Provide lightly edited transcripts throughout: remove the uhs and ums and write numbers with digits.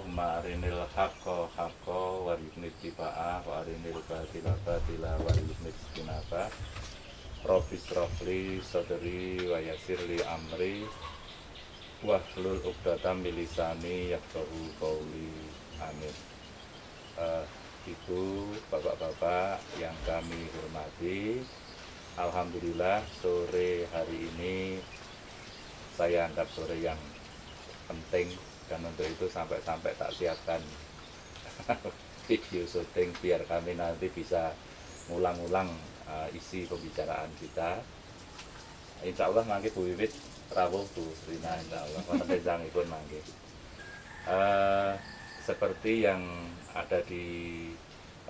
Allahumma arinil haqqo haqqo warzuqni ittiba'ah wa arinil batila batila warzuqni ijtinabah. Rabbis rafli sadri wa yassirli amri wahlul 'uqdatam min lisani yafqahu qawli. Amin. Ibu, bapak-bapak yang kami hormati, alhamdulillah sore hari ini saya anggap sore yang penting, dan untuk itu sampai tak siapkan video syuting biar kami nanti bisa ngulang-ulang isi pembicaraan kita. Insya Allah mangke Bu Wiwit rawuh Bu Rina, insya Allah pun mangke. Seperti yang ada di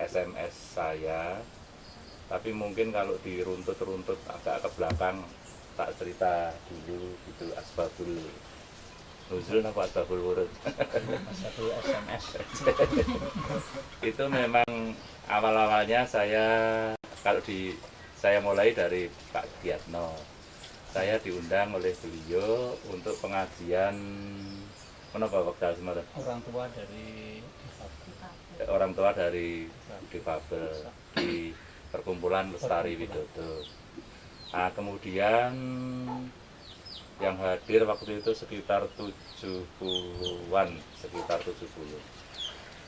SMS saya, tapi mungkin kalau diruntut-runtut agak ke belakang tak cerita dulu gitu, asbabul nuzul apa asbabul wurud. Asbabul SMS. Itu memang awal-awalnya saya mulai dari Pak Giatno. Saya diundang oleh beliau untuk pengajian menapa wekdal semarang. Orang tua dari difabel di perkumpulan Lestari Widodo. Nah, kemudian yang hadir waktu itu sekitar 70-an, sekitar 70.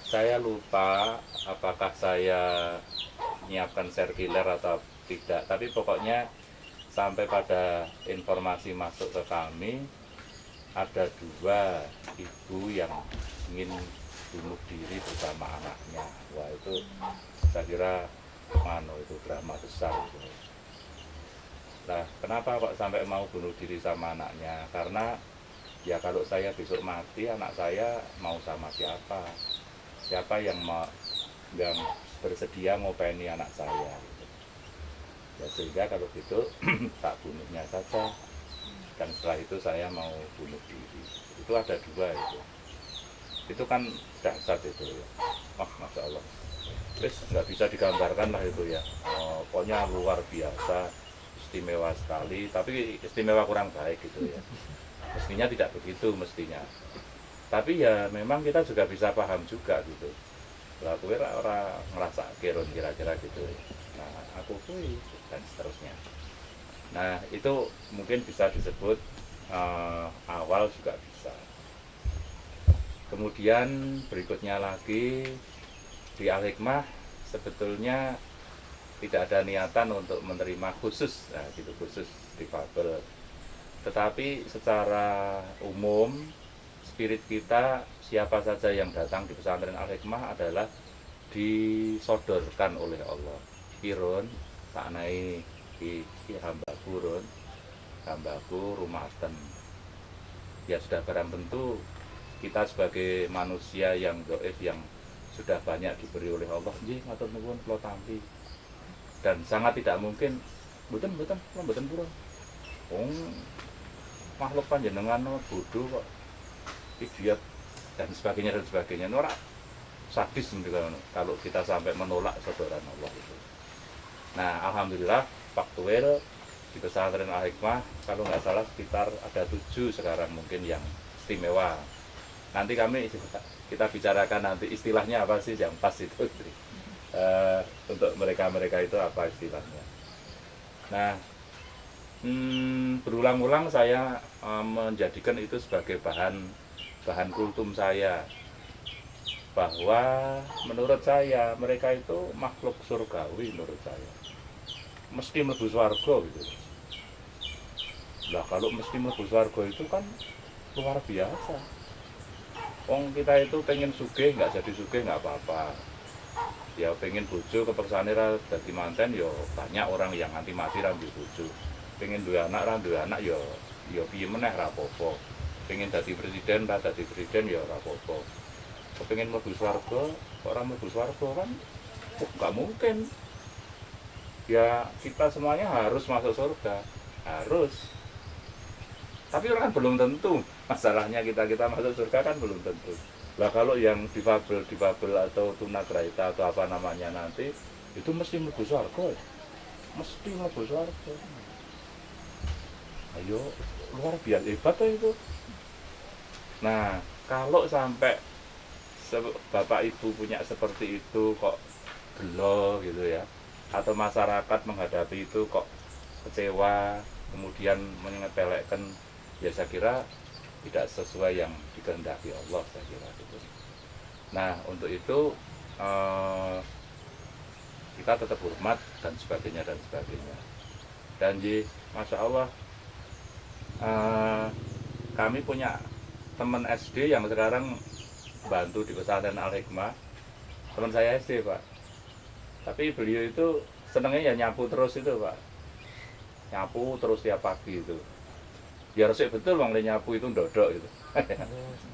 Saya lupa apakah saya menyiapkan sirkuler atau tidak, tapi pokoknya sampai pada informasi masuk ke kami ada 2 ibu yang ingin bunuh diri bersama anaknya. Wah, itu saya kira itu drama besar itu. Nah, kenapa kok sampai mau bunuh diri sama anaknya? Karena ya kalau saya besok mati, anak saya mau sama siapa? Siapa yang bersedia ngopeni anak saya? Gitu. Ya sehingga kalau gitu tak bunuhnya saja. Dan setelah itu saya mau bunuh diri. Itu ada 2 itu. Itu kan dahsyat itu ya. Oh, Masya Allah. Terus nggak bisa digambarkan lah itu ya. Pokoknya luar biasa, istimewa sekali, tapi istimewa kurang baik gitu ya. Mestinya tidak begitu mestinya. Tapi ya memang kita juga bisa paham juga gitu. Lah kowe ora ngerasa gerun kira-kira gitu. Nah, aku kuwi dan seterusnya. Nah, itu mungkin bisa disebut awal juga bisa. Kemudian berikutnya lagi di Al-Hikmah sebetulnya tidak ada niatan untuk menerima khusus, nah gitu, khusus difabel. Tetapi secara umum spirit kita, siapa saja yang datang di pesantren Al-Hikmah adalah disodorkan oleh Allah. Irun taknai iki hambaku Run, hambaku rumaten. Ya sudah barang tentu kita sebagai manusia yang dhaif, yang sudah banyak diberi oleh Allah, nggih matur nuwun kula tampi. Dan sangat tidak mungkin mboten purun. Makhluk panjenengan bodoh kok, idiot dan sebagainya. Ora sadis kalau kita sampai menolak sodoran Allah itu. Nah, alhamdulillah faktual di pesantren Al-Hikmah kalau nggak salah sekitar ada 7 sekarang mungkin yang istimewa. Nanti kita bicarakan nanti istilahnya apa sih yang pas itu. Untuk mereka itu apa istilahnya. Nah, berulang-ulang saya menjadikan itu sebagai bahan kultum saya, bahwa menurut saya mereka itu makhluk surgawi, menurut saya mesti mlebu swarga gitu. Lah kalau mesti mlebu swarga itu kan luar biasa. Wong kita itu pengen sugih nggak jadi sugih nggak apa-apa. Ya pengen bojo kepeksane ra dadi manten ya banyak orang yang anti mati ra duwe bojo. Pengen duwe anak ra duwe anak ya piye meneh ra apa-apa. Pengen dadi presiden ra dadi presiden ya ora apa-apa. Pengen mlebu swarga, kok ora mlebu swarga kan nggak mungkin. Ya kita semuanya harus masuk surga, harus. Tapi kan belum tentu. Masalahnya kita masuk surga kan belum tentu. Lah kalau yang difabel atau tunagrahita atau apa namanya nanti itu mesti mlebu swarga. Mesti mlebu swarga. Ayo, luar biasa hebat itu. Nah, kalau sampai bapak ibu punya seperti itu kok gelo gitu ya, atau masyarakat menghadapi itu kok kecewa kemudian menyepelekan, ya saya kira tidak sesuai yang dikehendaki Allah, saya kira gitu. Nah untuk itu kita tetap hormat dan sebagainya dan sebagainya. Dan masya Allah, kami punya teman SD yang sekarang bantu di pesantren Al Hikmah. Teman saya SD Pak, tapi beliau itu senangnya ya nyapu terus itu Pak, nyapu terus tiap pagi itu. Ya resik betul bang, nyapu itu ndodok gitu.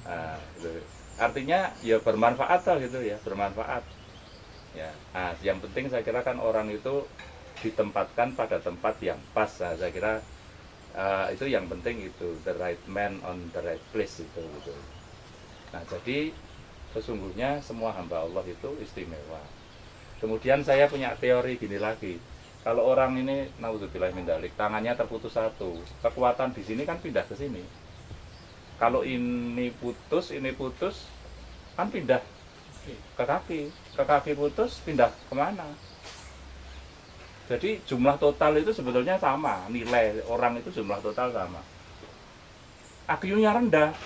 Nah, gitu. Artinya ya bermanfaat lah gitu ya, bermanfaat. Ya, nah, yang penting saya kira kan orang itu ditempatkan pada tempat yang pas. Nah, saya kira itu yang penting itu, the right man on the right place itu gitu. Nah jadi sesungguhnya semua hamba Allah itu istimewa. Kemudian saya punya teori gini lagi, kalau orang ini naudzubillah min dzalik, tangannya terputus satu, kekuatan di sini kan pindah ke sini. Kalau ini putus kan pindah ke kaki putus pindah kemana? Jadi jumlah total itu sebetulnya sama, nilai orang itu jumlah total sama. IQ-nya rendah,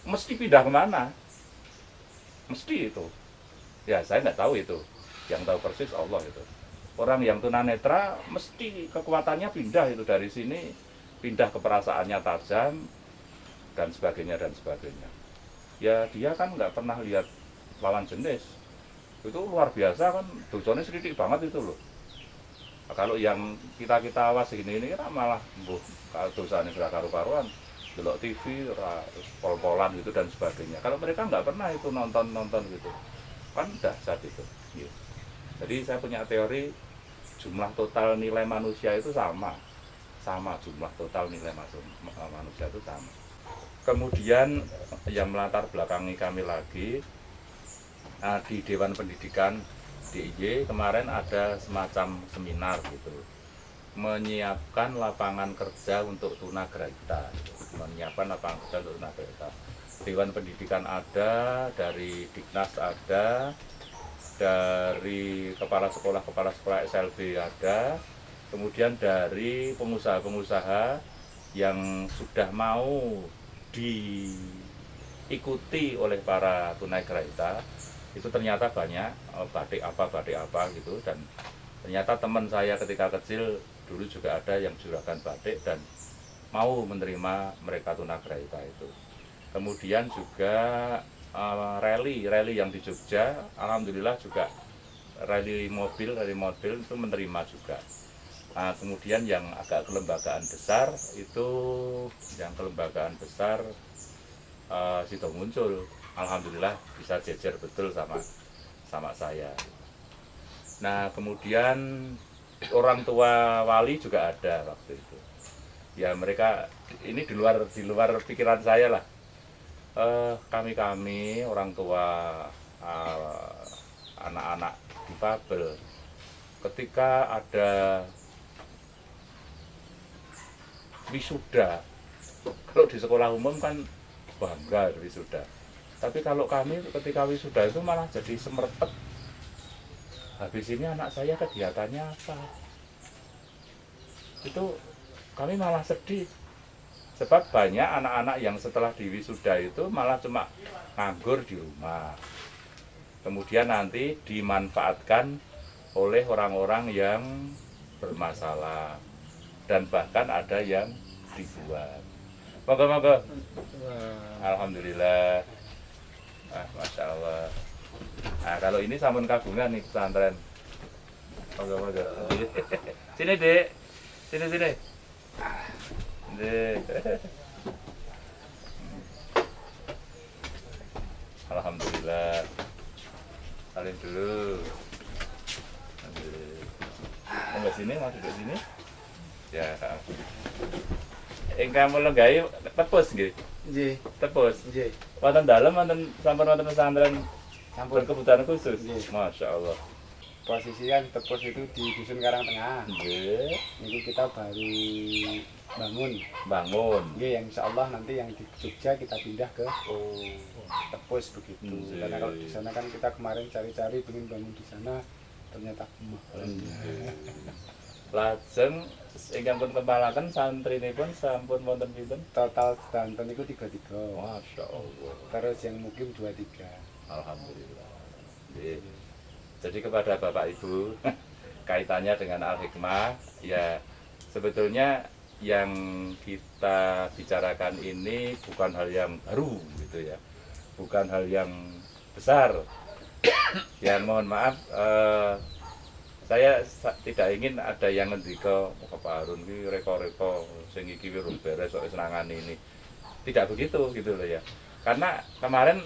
mesti pindah kemana? Mesti itu. Ya saya nggak tahu itu, yang tahu persis Allah itu. Orang yang tunanetra mesti kekuatannya pindah itu dari sini, pindah ke perasaannya tajam, dan sebagainya dan sebagainya. Ya dia kan nggak pernah lihat lawan jenis. Itu luar biasa kan, dosanya sedikit banget itu loh. Nah, kalau yang kita awas ini kan malah dosanya sudah karu-karuan, delok TV, pol-polan gitu dan sebagainya. Kalau mereka nggak pernah itu nonton gitu, kan dahsyat itu. Gitu. Jadi saya punya teori jumlah total nilai manusia itu sama jumlah total nilai manusia itu sama. Kemudian yang melatar belakangi kami lagi di Dewan Pendidikan DIY kemarin ada semacam seminar gitu, menyiapkan lapangan kerja untuk tunagrahita, menyiapkan lapangan kerja untuk tunagrahita. Dewan Pendidikan ada, dari Dignas ada, dari kepala sekolah SLB ada, kemudian dari pengusaha-pengusaha yang sudah mau diikuti oleh para tunagrahita. Itu ternyata banyak batik apa gitu, dan ternyata teman saya ketika kecil dulu juga ada yang juragan batik dan mau menerima mereka tunagrahita itu. Kemudian juga rally yang di Jogja, alhamdulillah juga rally mobil itu menerima juga. Nah, kemudian yang agak kelembagaan besar itu, Sido muncul. Alhamdulillah bisa jejer betul sama saya. Nah kemudian orang tua wali juga ada waktu itu. Ya mereka ini di luar pikiran saya lah. Kami orang tua anak-anak difabel, ketika ada wisuda, kalau di sekolah umum kan bangga wisuda. Tapi kalau kami ketika wisuda itu malah jadi semerpet. Habis ini anak saya kegiatannya apa? Itu kami malah sedih. Sebab banyak anak-anak yang setelah di wisuda itu malah cuma nganggur di rumah. Kemudian nanti dimanfaatkan oleh orang-orang yang bermasalah. Dan bahkan ada yang dibuat. Moga-moga. Alhamdulillah. Masya Allah. Nah, kalau ini sampun kagungan nih pesantren. Moga-moga. Sini dek, sini. Dek. Alhamdulillah. Salim dulu. Mau sini, masuk ke sini. Ya. Ingkang mulo gawe tepus nggih. Nggih. Tepus. Nggih. Wonten dalem wonten sampun wonten pesantren Sampun kebutuhan khusus. Nggih. Masya Allah. posisi kan tepus itu di Dusun Karangtengah. Nggih, Ini kita baru bangun. Nggih, yang insya Allah nanti yang di Jogja kita pindah ke Oh, Tepus begitu. Nggih. Karena kalau di sana kan kita kemarin cari-cari pengen bangun di sana, ternyata lajeng ingkang pun kepalaken santrinipun sampun wonten pinten? total sedanten itu 33. Masya Allah. Terus yang mungkin 23. Alhamdulillah. Nggih. Jadi kepada Bapak Ibu kaitannya dengan Al-Hikmah, ya sebetulnya yang kita bicarakan ini bukan hal yang baru gitu ya, bukan hal yang besar. Ya mohon maaf, saya tidak ingin ada yang ngendika Pak Harun iki reko-reko sing iki wis beres kok senangan ini. Tidak begitu gitu loh ya. Karena kemarin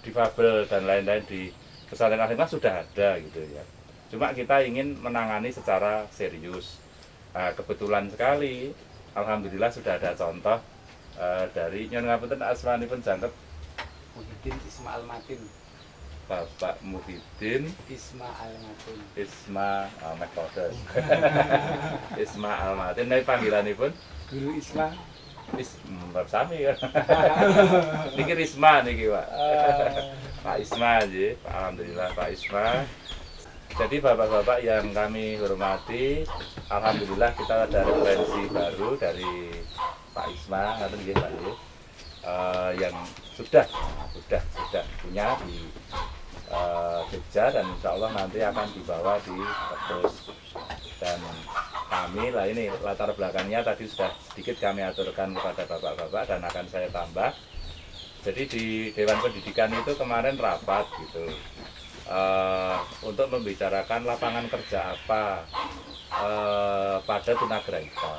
difabel dan lain-lain di pesantren Al-Hikmah sudah ada gitu ya. Cuma kita ingin menangani secara serius. Nah, kebetulan sekali, alhamdulillah sudah ada contoh dari nyon ngapunten asmanipun jangkep Muhyiddin Ismail Matin. Bapak Muhyiddin Ismail Matin. Isma Mekodes. Isma Almatin, nai panggilanipun Guru Isma. Sami ya. Niki Risma niki Pak. Pak Isma nggih, alhamdulillah Pak Isma. Jadi bapak-bapak yang kami hormati, alhamdulillah kita ada referensi baru dari Pak Isma, ngaten nggih Pak nggih. Yang sudah punya di Jogja dan insya Allah nanti akan dibawa di Tepus. Dan kami lah ini latar belakangnya tadi sudah sedikit kami aturkan kepada bapak-bapak dan akan saya tambah. Jadi di Dewan Pendidikan itu kemarin rapat gitu untuk membicarakan lapangan kerja apa pada tunagrahita.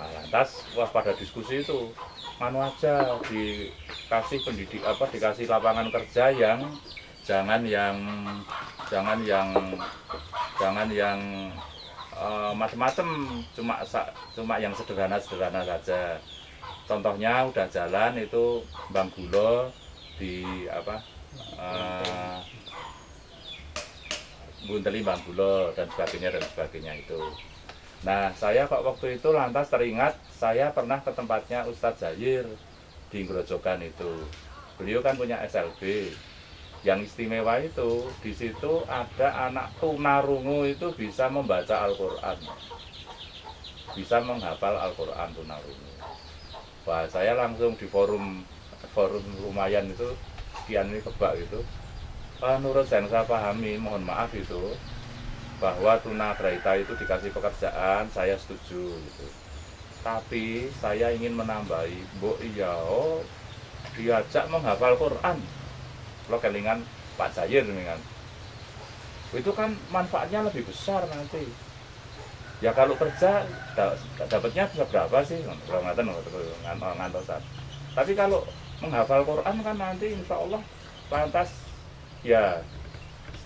Nah, lantas pada diskusi itu manu aja dikasih dikasih lapangan kerja yang jangan yang macam-macam, cuma yang sederhana saja. Contohnya udah jalan itu Bang Gulo di Bunteli Bang Gulo dan sebagainya itu. Nah, saya kok waktu itu lantas teringat saya pernah ke tempatnya Ustadz Zahir di Grojogan itu. Beliau kan punya SLB. Yang istimewa itu di situ ada anak tunarungu itu bisa membaca Al-Qur'an. Bisa menghafal Al-Qur'an tunarungu. Wah, saya langsung di forum lumayan itu sekian ini kebak gitu. Menurut yang saya pahami, mohon maaf itu bahwa tunagrahita itu dikasih pekerjaan, saya setuju gitu. Tapi saya ingin menambahi, diajak menghafal Quran. Lo kelingan Pak Zahir kan. Itu kan manfaatnya lebih besar nanti. Ya kalau kerja dapatnya bisa berapa sih? Kalau ngantosan. Tapi kalau menghafal Quran kan nanti insya Allah lantas ya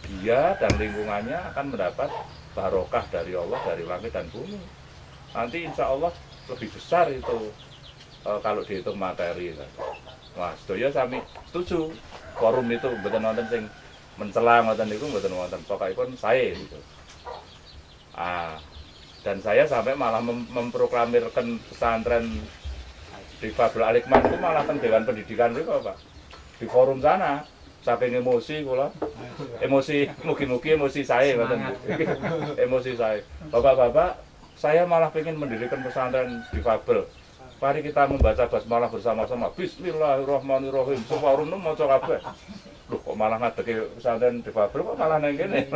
dia dan lingkungannya akan mendapat barokah dari Allah, dari langit dan bumi. Nanti insya Allah lebih besar itu kalau dihitung materi. Wah, sedaya sami setuju. Forum itu mboten wonten sing mencela ngoten niku mboten wonten. Pokokipun saya gitu. Dan saya sampai malah memproklamirkan pesantren di Fabel Al-Hikmah itu malah teng Dewan Pendidikan itu Pak. Di forum sana. Saking emosi kula. Emosi mugi-mugi emosi saya ngoten. Emosi saya. Bapak-bapak, saya malah pengen mendirikan pesantren di Fabel. Mari kita membaca basmalah bersama-sama. Bismillahirrahmanirrahim. Separuh nu maca kabeh. Loh kok malah ngadeke pesantren di Fabel kok malah nang kene.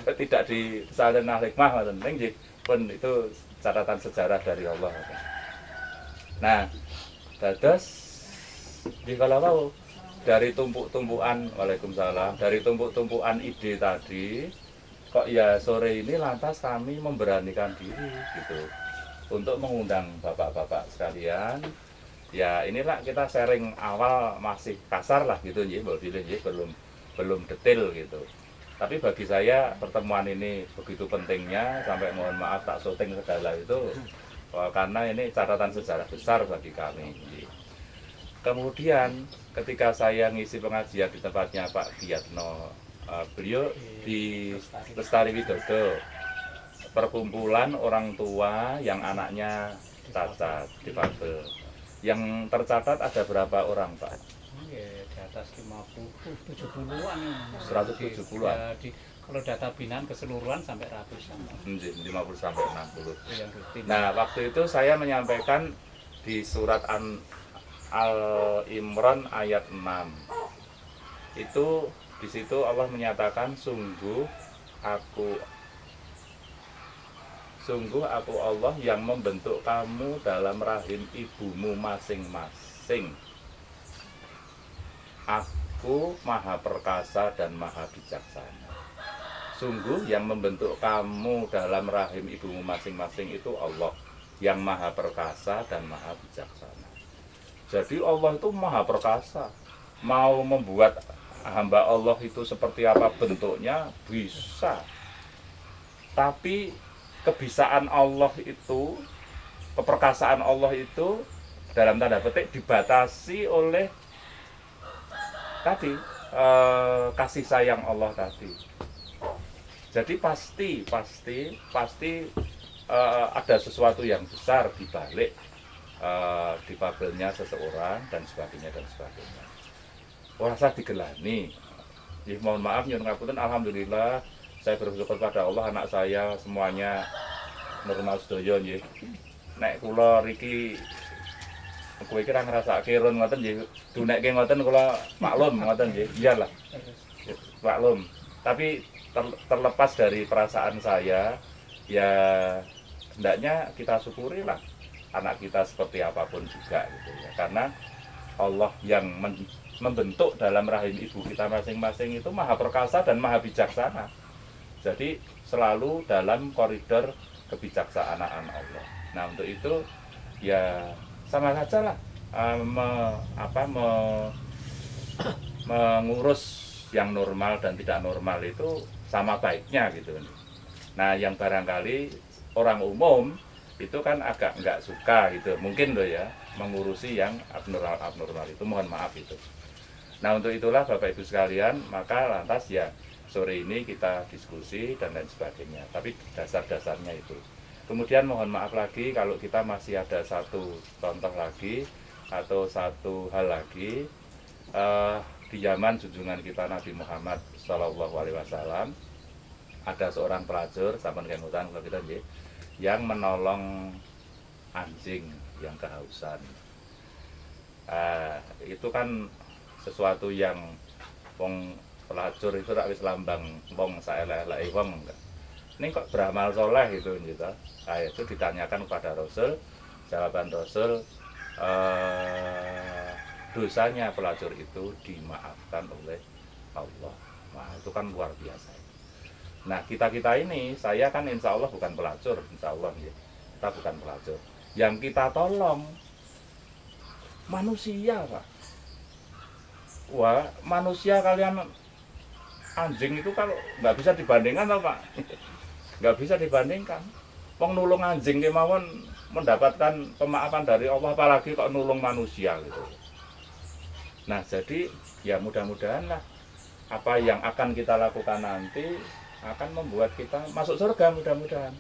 Tidak di pesantren Al-Hikmah ngoten. Nggih, pun itu catatan sejarah dari Allah. Nah, dados di kalau dari tumpuk-tumpukan, waalaikumsalam, dari tumpuk-tumpukan ide tadi, kok ya sore ini lantas kami memberanikan diri gitu untuk mengundang bapak-bapak sekalian. Ya inilah kita sharing awal masih kasar lah gitu ya, belum detail gitu. Tapi bagi saya pertemuan ini begitu pentingnya sampai mohon maaf tak syuting segala itu karena ini catatan sejarah besar bagi kami. Kemudian ketika saya ngisi pengajian di tempatnya Pak Giatno Beliau di Lestari Widodo, perkumpulan orang tua yang anaknya cacat, difabel. Yang tercatat ada berapa orang, Pak? Ya, di atas 50, 70-an. 170-an. Ya, kalau data binaan keseluruhan sampai ratusan. 50 sampai 60. Yang rutin. Nah, waktu itu saya menyampaikan di surat Al-Imran ayat 6. Itu di situ Allah menyatakan sungguh aku Allah yang membentuk kamu dalam rahim ibumu masing-masing. Aku maha perkasa dan maha bijaksana. Sungguh yang membentuk kamu dalam rahim ibumu masing-masing itu Allah yang maha perkasa dan maha bijaksana. Jadi Allah itu maha perkasa. Mau membuat hamba Allah itu seperti apa bentuknya bisa. Tapi kebisaan Allah itu, keperkasaan Allah itu dalam tanda petik dibatasi oleh tadi kasih sayang Allah tadi. Jadi pasti ada sesuatu yang besar di balik difabelnya seseorang dan sebagainya. Rasa digelani. Ya, mohon maaf nyuwun ngapunten, alhamdulillah saya bersyukur pada Allah anak saya semuanya normal sedaya nggih. Nek kula riki kowe iki ra ngrasake ron ngoten nggih, dunekke ngoten kula maklum ngoten nggih. Iyalah. Maklum. Tapi terlepas dari perasaan saya, ya hendaknya kita syukurilah anak kita seperti apapun juga gitu ya. Karena Allah yang membentuk dalam rahim ibu kita masing-masing itu maha perkasa dan maha bijaksana. Jadi selalu dalam koridor kebijaksanaan Allah. Nah untuk itu ya sama saja lah mengurus yang normal dan tidak normal itu sama baiknya gitu. Nah yang barangkali orang umum itu kan agak nggak suka gitu, mungkin loh ya, mengurusi yang abnormal itu, mohon maaf itu. Nah untuk itulah Bapak Ibu sekalian, maka lantas ya sore ini kita diskusi dan lain sebagainya, tapi dasar-dasarnya itu. Kemudian mohon maaf lagi kalau kita masih ada satu contoh lagi atau satu hal lagi di zaman junjungan kita Nabi Muhammad SAW ada seorang pelacur sampun kemutan kalau kita yang menolong anjing yang kehausan. Itu kan sesuatu yang wong pelacur itu tak wis lambang wong saelek-eleke wong. Ini kok beramal soleh itu gitu. Itu ditanyakan kepada Rasul, jawaban Rasul dosanya pelacur itu dimaafkan oleh Allah. Nah itu kan luar biasa. Nah kita ini, saya kan insya Allah bukan pelacur, insya Allah ya. Kita bukan pelacur. Yang kita tolong manusia, Pak. Wah manusia kalian anjing itu kalau nggak bisa dibandingkan, tau Pak. Nggak bisa dibandingkan. Wong nulung anjing kemawon mendapatkan pemaafan dari Allah, apalagi kok nulung manusia gitu. Nah jadi ya mudah-mudahan lah apa yang akan kita lakukan nanti akan membuat kita masuk surga mudah-mudahan.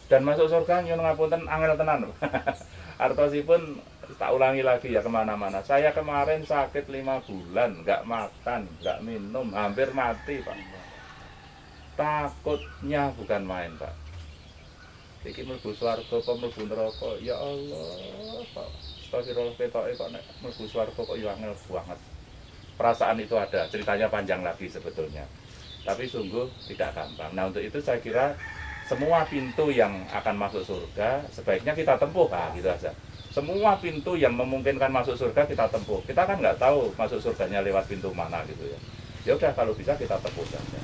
Dan masuk surga nyuwun ngapunten angel tenan. Artosipun tak ulangi lagi ya kemana-mana. Saya kemarin sakit 5 bulan, nggak makan, nggak minum, hampir mati Pak. Takutnya bukan main Pak. Iki mlebu swarga apa mlebu neraka? Ya Allah, Pak. Astagfirullah ketoke kok nek mlebu swarga kok yo angel banget. Perasaan itu ada, ceritanya panjang lagi sebetulnya. Tapi sungguh tidak gampang. Nah, untuk itu saya kira semua pintu yang akan masuk surga sebaiknya kita tempuh, gitu aja. Semua pintu yang memungkinkan masuk surga kita tempuh. Kita kan nggak tahu masuk surganya lewat pintu mana gitu ya. Ya udah kalau bisa kita tempuh saja.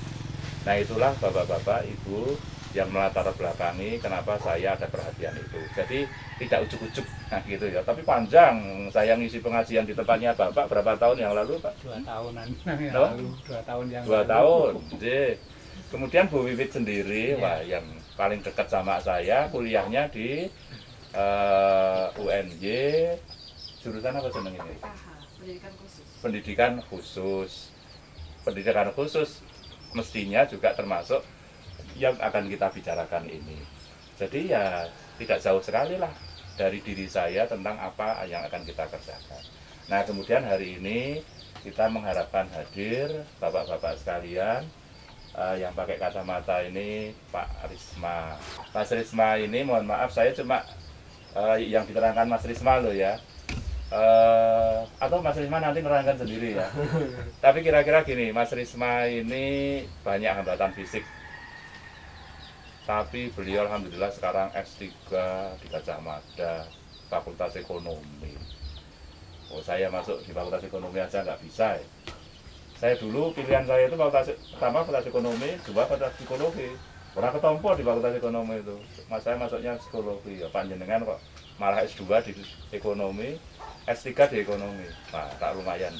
Nah, itulah Bapak-bapak, Ibu yang melatar belakangi kenapa saya ada perhatian itu. Jadi tidak ujuk-ujuk nah gitu ya, tapi panjang. Saya ngisi pengajian di tempatnya Bapak berapa tahun yang lalu Pak? 2 tahunan yang no? lalu, 2 tahun yang 2 lalu. tahun. Kemudian Bu Wiwit sendiri, Ya. wah yang paling dekat sama saya, kuliahnya di UNY, jurusan apa seneng ini? Pendidikan khusus. Pendidikan khusus. pendidikan khusus mestinya juga termasuk yang akan kita bicarakan ini. Jadi ya tidak jauh sekali lah dari diri saya tentang apa yang akan kita kerjakan. Nah kemudian hari ini kita mengharapkan hadir bapak-bapak sekalian yang pakai kacamata ini Pak Risma. Mas Risma ini mohon maaf saya cuma yang diterangkan Mas Risma loh ya. Atau Mas Risma nanti menerangkan sendiri ya. Tapi kira-kira gini, Mas Risma ini banyak hambatan fisik. Tapi beliau alhamdulillah sekarang S3 di Gajah Mada, Fakultas Ekonomi. Oh, saya masuk di Fakultas Ekonomi aja nggak bisa ya. Saya dulu pilihan saya itu pertama Fakultas Ekonomi, kedua Fakultas Psikologi. Orang ketompo di Fakultas Ekonomi itu. Mas saya masuknya psikologi. Ya panjenengan kok malah S2 di Ekonomi, S3 di Ekonomi. Nah, tak lumayan.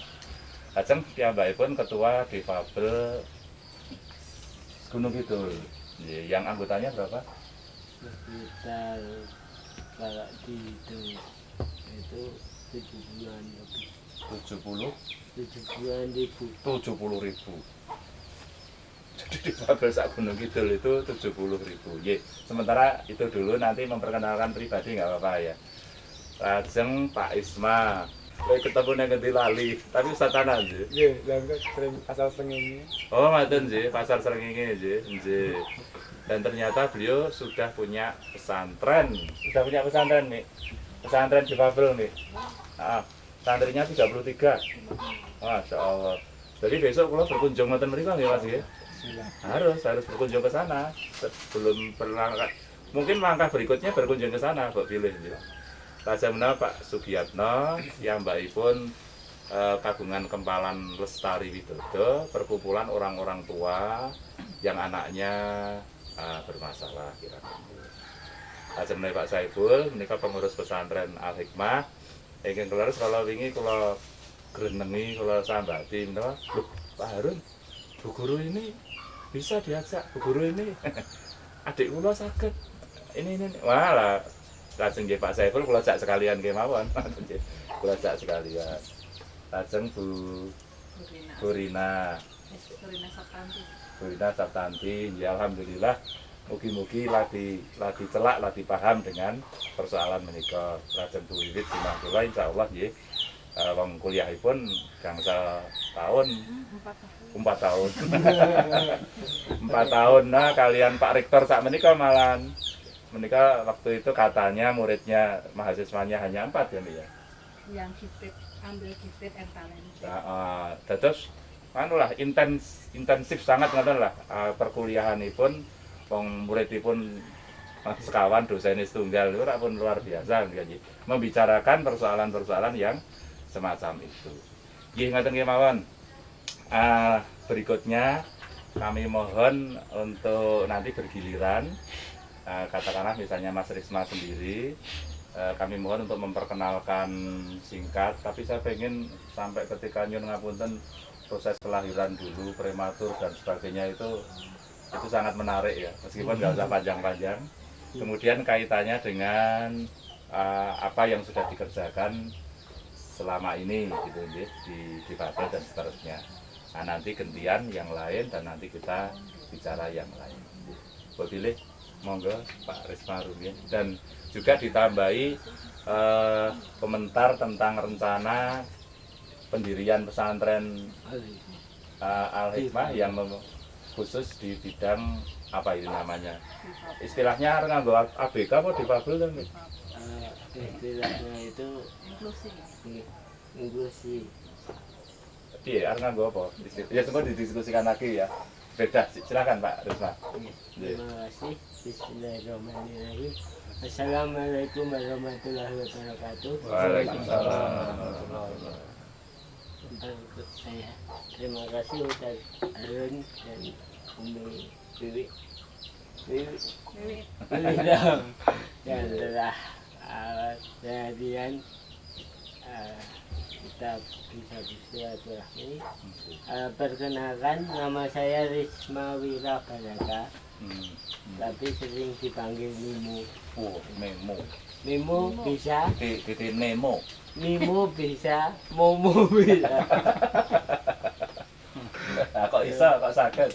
Lajeng piyambakipun ketua Difabel Gunung Kidul. Yang anggotanya berapa? Sekitar kalau itu 70-an lebih. 70-an ribu. 70.000. Jadi Difabel sak Gunung Kidul itu 70.000. Ye, sementara itu dulu nanti memperkenalkan pribadi nggak apa-apa ya. Lajeng Pak Isma. Kowe ketemu nang ngendi lali, tapi satanan nggih. Nggih, lha sering asal srengenge. Oh, maten nggih, pasar Srengenge nggih. Dan ternyata beliau sudah punya pesantren. Sudah punya pesantren nih. Pesantren Difabel nih. Santrinya 33. Masya Allah. Jadi besok kalau berkunjung ngoten mriku nggih Mas nggih. Harus berkunjung ke sana sebelum berangkat. Mungkin langkah berikutnya berkunjung ke sana, kok pilih nggih. Lajeng Pak Sugiyatno yang mbakipun kagungan kempalan Lestari Widodo, perkumpulan orang-orang tua yang anaknya bermasalah kira-kira. Lajeng Pak Saiful menika pengurus pesantren Al Hikmah. Ingin kelar kalau wingi kula grenengi kula sambati menawa, "Loh, Pak Harun, Bu Guru ini bisa diajak, Bu Guru ini adik kula saged. Ini. Wah lah. Lajeng nggih Pak Saiful kula jak sekalian kemawon. Kula jak sekalian. Lajeng Bu Rina Saptanti. Ya alhamdulillah mugi-mugi lagi celak, lagi paham dengan persoalan menika. Lajeng Bu Wiwit Simahula insyaallah nggih wong kuliahipun gangsal tahun 4 tahun. 4 tahun nah kalian Pak Rektor sak menika malan. Menika waktu itu katanya muridnya mahasiswanya hanya 4 ya, Mbak ya. Yang gifted, ambil gifted and talent. Nah, terus anulah intensif sangat ngoten lah perkuliahanipun wong muridipun sekawan dosenis tunggal ora pun luar biasa nggih. Membicarakan persoalan-persoalan yang semacam itu. Nggih ngoten nggih mawon. Berikutnya kami mohon untuk nanti bergiliran katakanlah misalnya Mas Risma sendiri, kami mohon untuk memperkenalkan singkat, tapi saya pengen sampai ketika nyun ngapunten proses kelahiran dulu, prematur dan sebagainya itu sangat menarik ya, meskipun nggak usah panjang-panjang. Kemudian kaitannya dengan apa yang sudah dikerjakan selama ini gitu di Babel dan seterusnya. Nah, nanti gantian yang lain dan nanti kita bicara yang lain. Boleh pilih. Monggo Pak Risma Rumiyin dan juga ditambahi komentar tentang rencana pendirian pesantren Al Hikmah yang khusus di bidang apa ini namanya istilahnya nganggo ABK apa Difabel kan? Istilahnya itu inklusi. Iya, nganggo apa? Ya semua didiskusikan lagi ya. Beda, silakan Pak Risma. Terima kasih. Bismillahirrahmanirrahim. Assalamualaikum warahmatullahi wabarakatuh. Waalaikumsalam. Saya terima kasih Ustaz Harun dan Umi Wiwi dong yang telah kehadiran kita bisa bersilaturahmi. Perkenalkan nama saya Risma Wira Baraka, tapi sering dipanggil Mimu. Oh, Memo. Mimu bisa, Titik Nemo. Mimu bisa, Momo bisa. bisa kok sakit.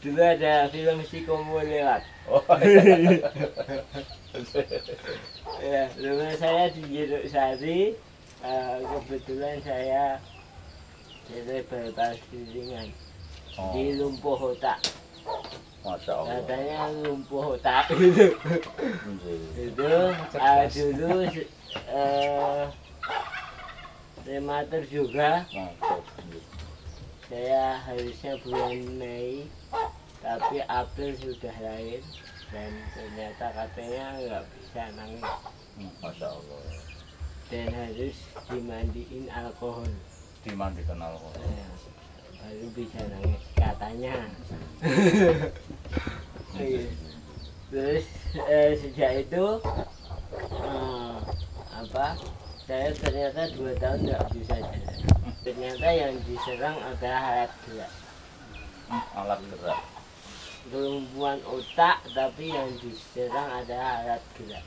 Dulu ada film si Komo lewat. Oh. Ya, rumah saya di Jeruk Sari. Kebetulan saya cerebral palsy ringan di lumpuh otak. Masya Allah. Katanya lumpuh otak gitu. Itu dulu remater juga. Saya harusnya bulan Mei, tapi April sudah lahir dan ternyata katanya nggak bisa nangis Masya Allah. dan harus dimandiin alkohol. Dimandikan alkohol. Baru bisa nangis katanya. Terus sejak itu saya ternyata 2 tahun nggak bisa jalan. Ternyata yang diserang adalah alat gerak. Alat gerak. Kelumpuhan otak, tapi yang diserang adalah alat gerak.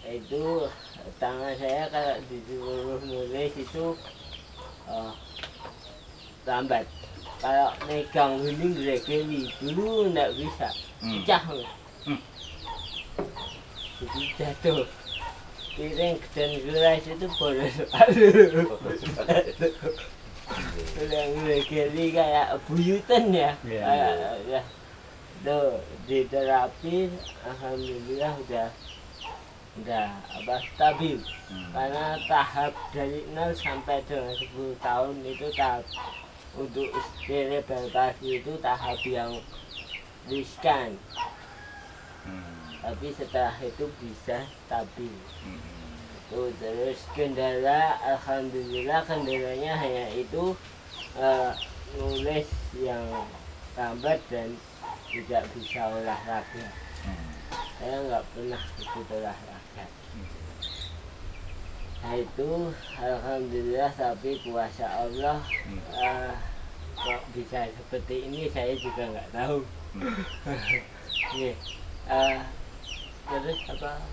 Itu tangan saya kalau disuruh nulis itu lambat. Kalau megang ini gregeli dulu nggak bisa, pecah. Jadi jatuh. Piring dan gelas itu bolos. Yang gregeli kayak buyutan ya. Tuh di terapi, alhamdulillah udah stabil. Karena tahap dari 0 sampai dengan 10 tahun itu tahap untuk cerebral palsy itu tahap yang riskan. Tapi setelah itu bisa stabil. Terus kendala, alhamdulillah kendalanya hanya itu nulis yang lambat dan tidak bisa olahraga. Saya nggak pernah ikut olahraga. Nah itu alhamdulillah, tapi kuasa Allah kok bisa seperti ini saya juga nggak tahu. Terus apa?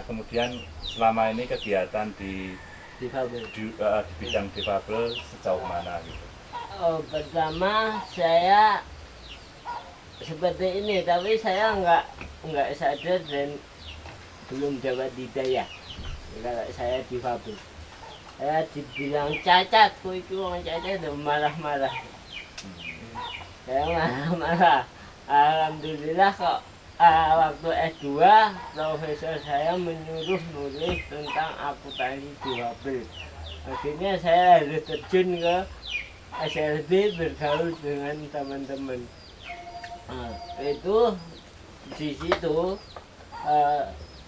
Kemudian selama ini kegiatan di bidang difabel sejauh mana gitu? Pertama saya seperti ini, tapi saya nggak sadar dan belum dapat hidayah kalau saya difabel. Saya dibilang cacat, itu orang cacat dan marah-marah. Saya marah-marah. Alhamdulillah kok waktu S2 profesor saya menyuruh nulis tentang akuntansi difabel. Akhirnya saya harus terjun ke SLB bergaul dengan teman-teman. Itu di situ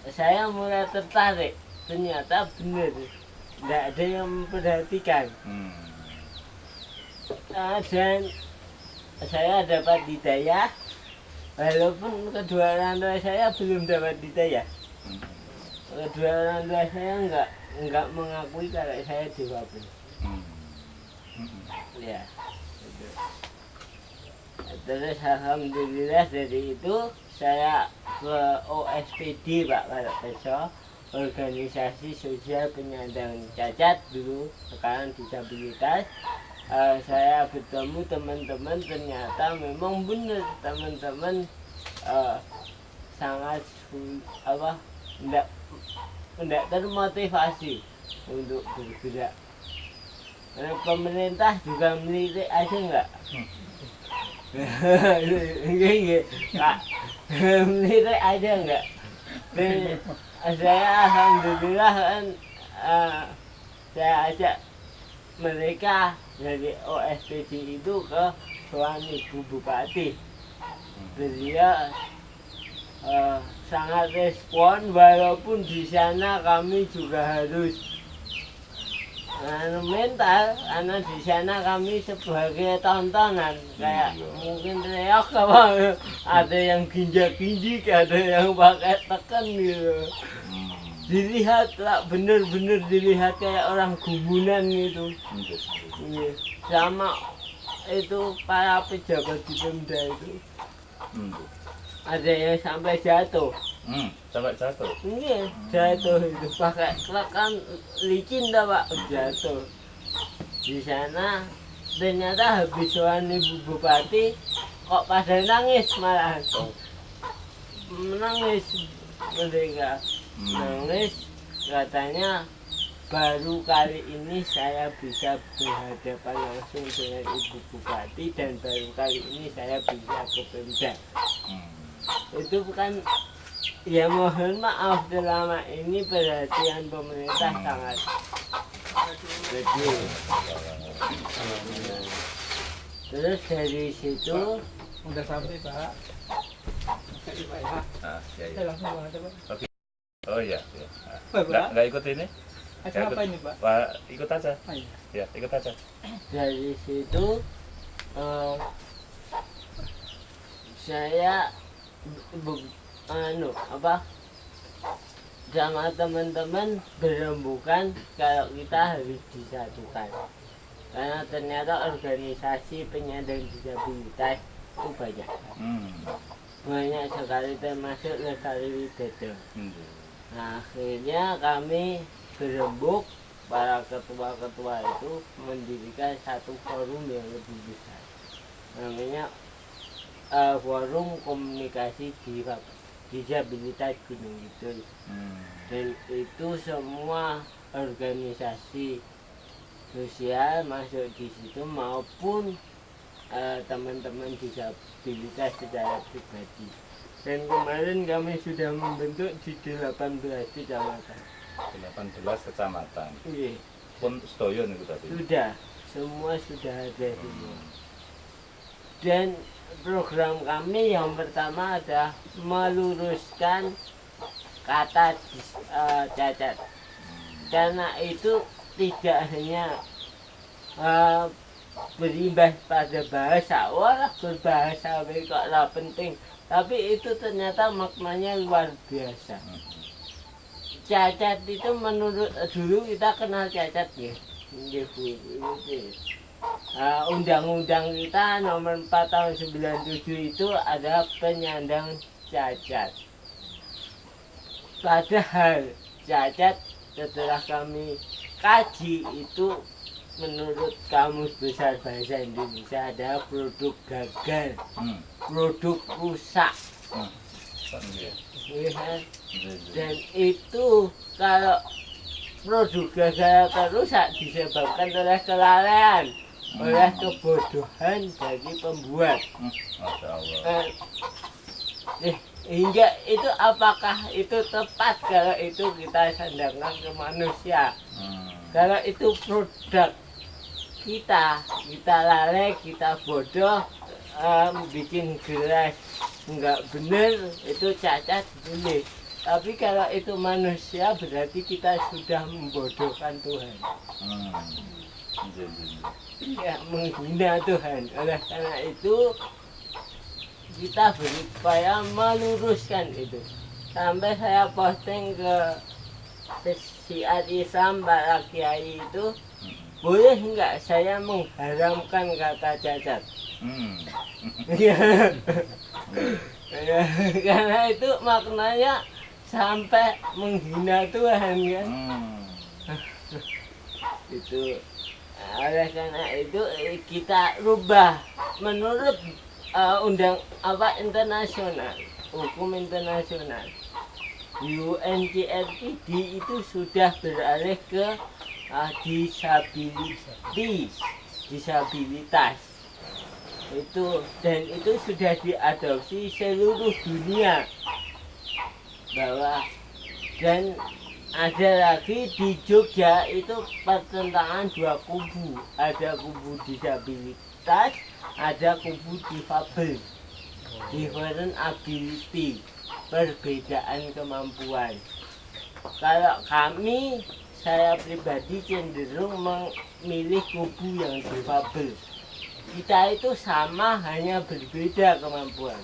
saya mulai tertarik. Ternyata benar, tidak ada yang memperhatikan. Dan saya dapat hidayah, walaupun kedua orang tua saya belum dapat hidayah. Kedua orang tua saya enggak mengakui kalau saya difabel. Ya, gitu. Terus alhamdulillah dari itu saya ke OSPD Pak Peso, organisasi sosial penyandang cacat dulu, sekarang disabilitas. Saya bertemu teman-teman, ternyata memang benar teman-teman sangat tidak termotivasi untuk bergerak. Karena pemerintah juga melirik aja enggak? Kak, melirik aja enggak? Dan saya alhamdulillah kan saya ajak mereka dari OSPD itu ke suami Ibu Bupati. Beliau sangat respon, walaupun di sana kami juga harus mental, karena di sana kami sebagai tontonan kayak mungkin reok apa, ada yang ginjak-ginjik, ada yang pakai tekan gitu. Dilihat lah, bener-bener dilihat kayak orang gumunan gitu. Sama itu para pejabat di Pemda itu ada yang sampai jatuh. Sampai jatuh? Iya, jatuh itu pakai kan licin dah Pak, jatuh. Di sana ternyata habis soal Ibu Bupati kok pada nangis malah. Menangis mereka. Nangis katanya baru kali ini saya bisa berhadapan langsung dengan Ibu Bupati dan baru kali ini saya bisa ke Pemda. Itu bukan, ya mohon maaf selama ini perhatian pemerintah sangat kecil. Terus dari situ Udah sampai Pak. Makasih Pak ya. Ya, Saya langsung banget Pak. Oh iya. Pak. Nggak ikut ini? Acara apa ini Pak? Pak, ikut aja. Oh, iya. Ya, ikut aja. dari situ saya sama teman-teman berembukan kalau kita harus disatukan, karena ternyata organisasi penyandang disabilitas itu banyak sekali, termasuk Lestari Widodo. Nah, akhirnya kami berembuk, para ketua-ketua itu mendirikan satu forum yang lebih besar, namanya Forum Komunikasi Disabilitas Gunung Kidul. Dan itu semua organisasi sosial masuk di situ maupun teman-teman disabilitas secara pribadi. Dan kemarin kami sudah membentuk di 18 kecamatan. 18 kecamatan. Iya, Pun sedoyo niku tadi. sudah, semua sudah ada semua. Dan program kami yang pertama adalah meluruskan kata cacat. Karena itu tidak hanya berimbas pada bahasa, wah berbahasa kok lah penting, tapi itu ternyata maknanya luar biasa. Cacat itu menurut dulu kita kenal cacat ya, undang-undang kita nomor 4 tahun 97 itu ada penyandang cacat. Padahal cacat setelah kami kaji itu menurut Kamus Besar Bahasa Indonesia ada produk gagal, produk rusak. Dan itu kalau produk gagal atau rusak disebabkan oleh kelalaian, oleh kebodohan dari pembuat. Hingga itu apakah itu tepat kalau itu kita sandangkan ke manusia? Kalau itu produk kita lalai, kita bodoh, bikin gelas nggak bener, itu cacat boleh. Tapi kalau itu manusia berarti kita sudah membodohkan Tuhan. Ya, menghina Tuhan. Oleh karena itu kita berupaya meluruskan itu. Sampai saya posting ke Syiar Islam para kiai itu, boleh nggak saya mengharamkan kata cacat? Karena itu maknanya sampai menghina Tuhan kan. Itu oleh karena itu kita rubah menurut internasional, hukum internasional. UNCRPD itu sudah beralih ke disabilitas itu, dan itu sudah diadopsi seluruh dunia bahwa. Dan ada lagi di Jogja itu pertentangan dua kubu, ada kubu disabilitas, ada kubu difabel, different ability, perbedaan kemampuan. Kalau kami, saya pribadi cenderung memilih kubu yang difabel. Kita itu sama, hanya berbeda kemampuan.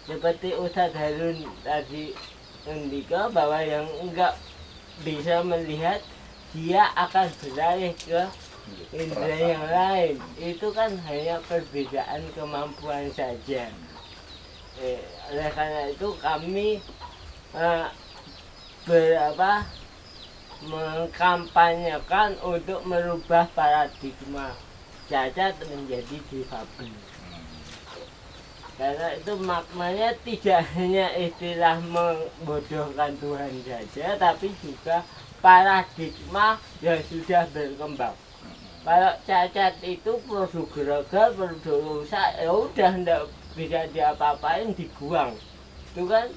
Seperti Ustadz Harun tadi mendika bahwa yang enggak bisa melihat, dia akan beralih ke indera yang lain. Itu kan hanya perbedaan kemampuan saja. Oleh karena itu kami mengkampanyekan untuk merubah paradigma cacat menjadi difabel. Karena itu maknanya tidak hanya istilah membodohkan Tuhan saja, tapi juga paradigma yang sudah berkembang. Kalau cacat itu produk gagal, produk rusak, ya udah ndak bisa diapa-apain, dibuang. Itu kan,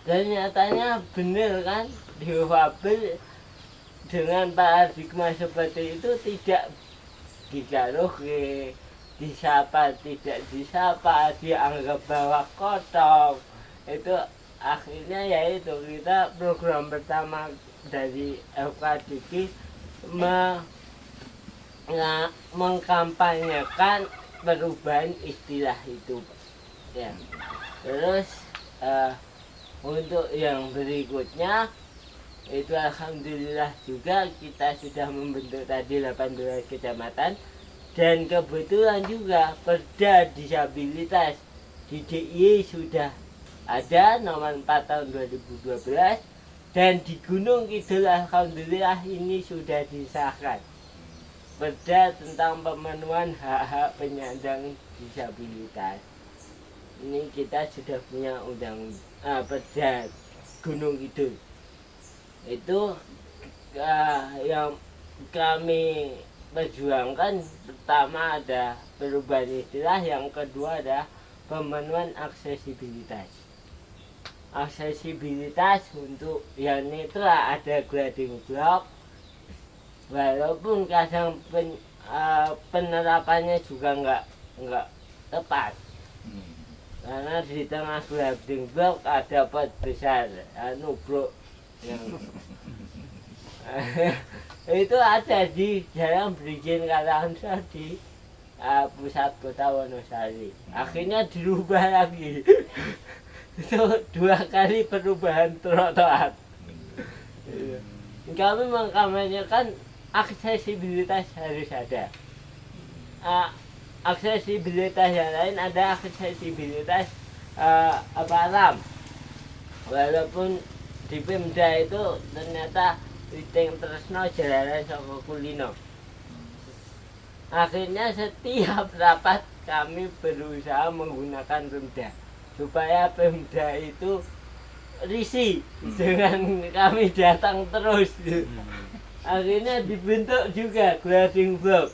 dan nyatanya benar kan, difabel dengan paradigma seperti itu tidak ditaruh ke disapa, tidak disapa, dianggap bahwa kotor. Itu akhirnya yaitu kita program pertama dari FKDG mengkampanyekan perubahan istilah itu ya. Terus untuk yang berikutnya itu alhamdulillah juga kita sudah membentuk tadi 18 kecamatan. Dan kebetulan juga Perda Disabilitas di DIY sudah ada nomor 4 tahun 2012 dan di Gunung Kidul alhamdulillah ini sudah disahkan. Perda tentang pemenuhan hak-hak penyandang disabilitas. Ini kita sudah punya Perda Gunung Kidul. Itu yang kami perjuangkan, pertama ada perubahan istilah, yang kedua ada pemenuhan aksesibilitas. Aksesibilitas untuk yang netra ada grading block, walaupun kadang penerapannya juga nggak tepat. Karena di tengah grading block ada pot besar, nubruk yang itu ada di Jalan Brigjen Karangsa di pusat kota Wonosari. Akhirnya dirubah lagi. Itu 2 kali perubahan trotoar. Kami mengkampanyekan aksesibilitas harus ada. Aksesibilitas yang lain ada aksesibilitas alam. Walaupun di Pemda itu ternyata Witing Tresno jalanan sama kulino. Akhirnya setiap rapat kami berusaha menggunakan Pemda supaya Pemda itu risih dengan kami datang terus. Akhirnya dibentuk juga grading block.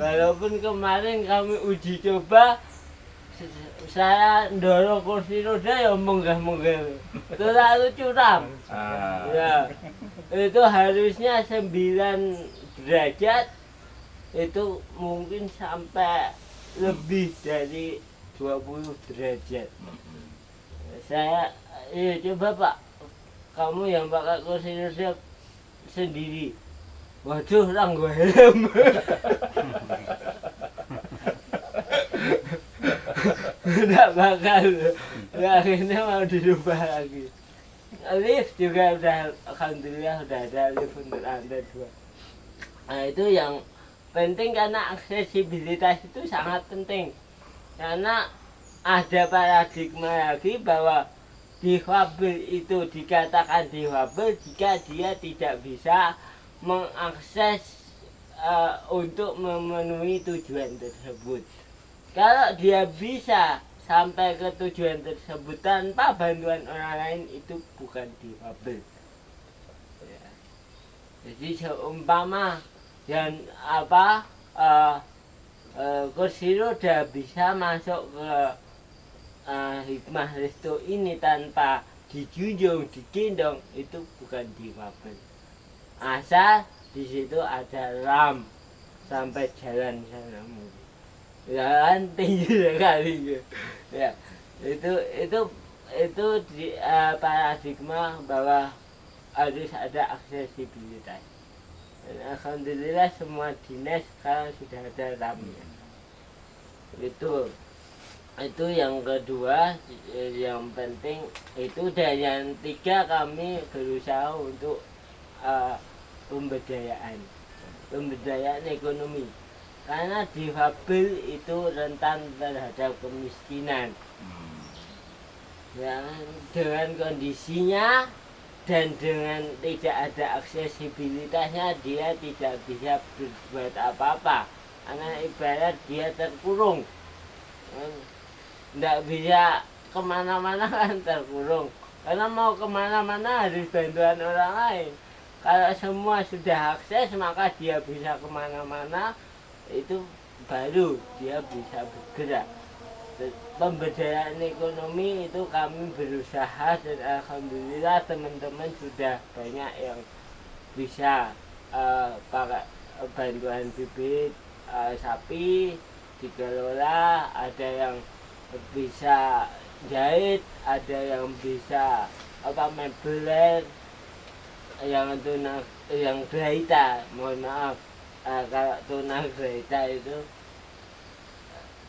Walaupun kemarin kami uji coba, saya dorong kursi roda ya menggah-menggah, terlalu curam. Ya, itu harusnya 9 derajat, itu mungkin sampai lebih dari 20 derajat. Saya coba Pak, kamu yang pakai kursi roda sendiri. Waduh, orang gue helm. Tidak bakal. Akhirnya mau dirubah lagi. Lift juga udah, alhamdulillah udah ada lift untuk lantai 2. Nah itu yang penting, karena aksesibilitas itu sangat penting. Karena ada paradigma lagi bahwa difabel itu dikatakan difabel jika dia tidak bisa mengakses untuk memenuhi tujuan tersebut. Kalau dia bisa sampai ke tujuan tersebut tanpa bantuan orang lain, itu bukan difabel. Ya. Jadi seumpama dan kursi roda bisa masuk ke hikmah resto ini tanpa dijunjung, digendong, itu bukan difabel. Asal di situ ada ram sampai jalan sana. Jalan tinggi sekali. Ya, itu di paradigma bahwa harus ada aksesibilitas. Dan alhamdulillah semua dinas sekarang sudah ada ramnya. Itu yang kedua, yang penting itu. Dan yang tiga, kami berusaha untuk pemberdayaan ekonomi, karena difabel itu rentan terhadap kemiskinan. Ya, dengan kondisinya dan dengan tidak ada aksesibilitasnya, dia tidak bisa berbuat apa-apa. karena ibarat dia terkurung, nggak bisa kemana-mana kan terkurung, karena mau kemana-mana harus bantuan orang lain. Kalau semua sudah akses maka dia bisa kemana-mana, itu baru dia bisa bergerak. Pemberdayaan ekonomi itu kami berusaha dan alhamdulillah teman-teman sudah banyak yang bisa pakai bantuan bibit sapi dikelola, ada yang bisa jahit, ada yang bisa mebeler, yang tunagrahita, mohon maaf, kalau tunagrahita itu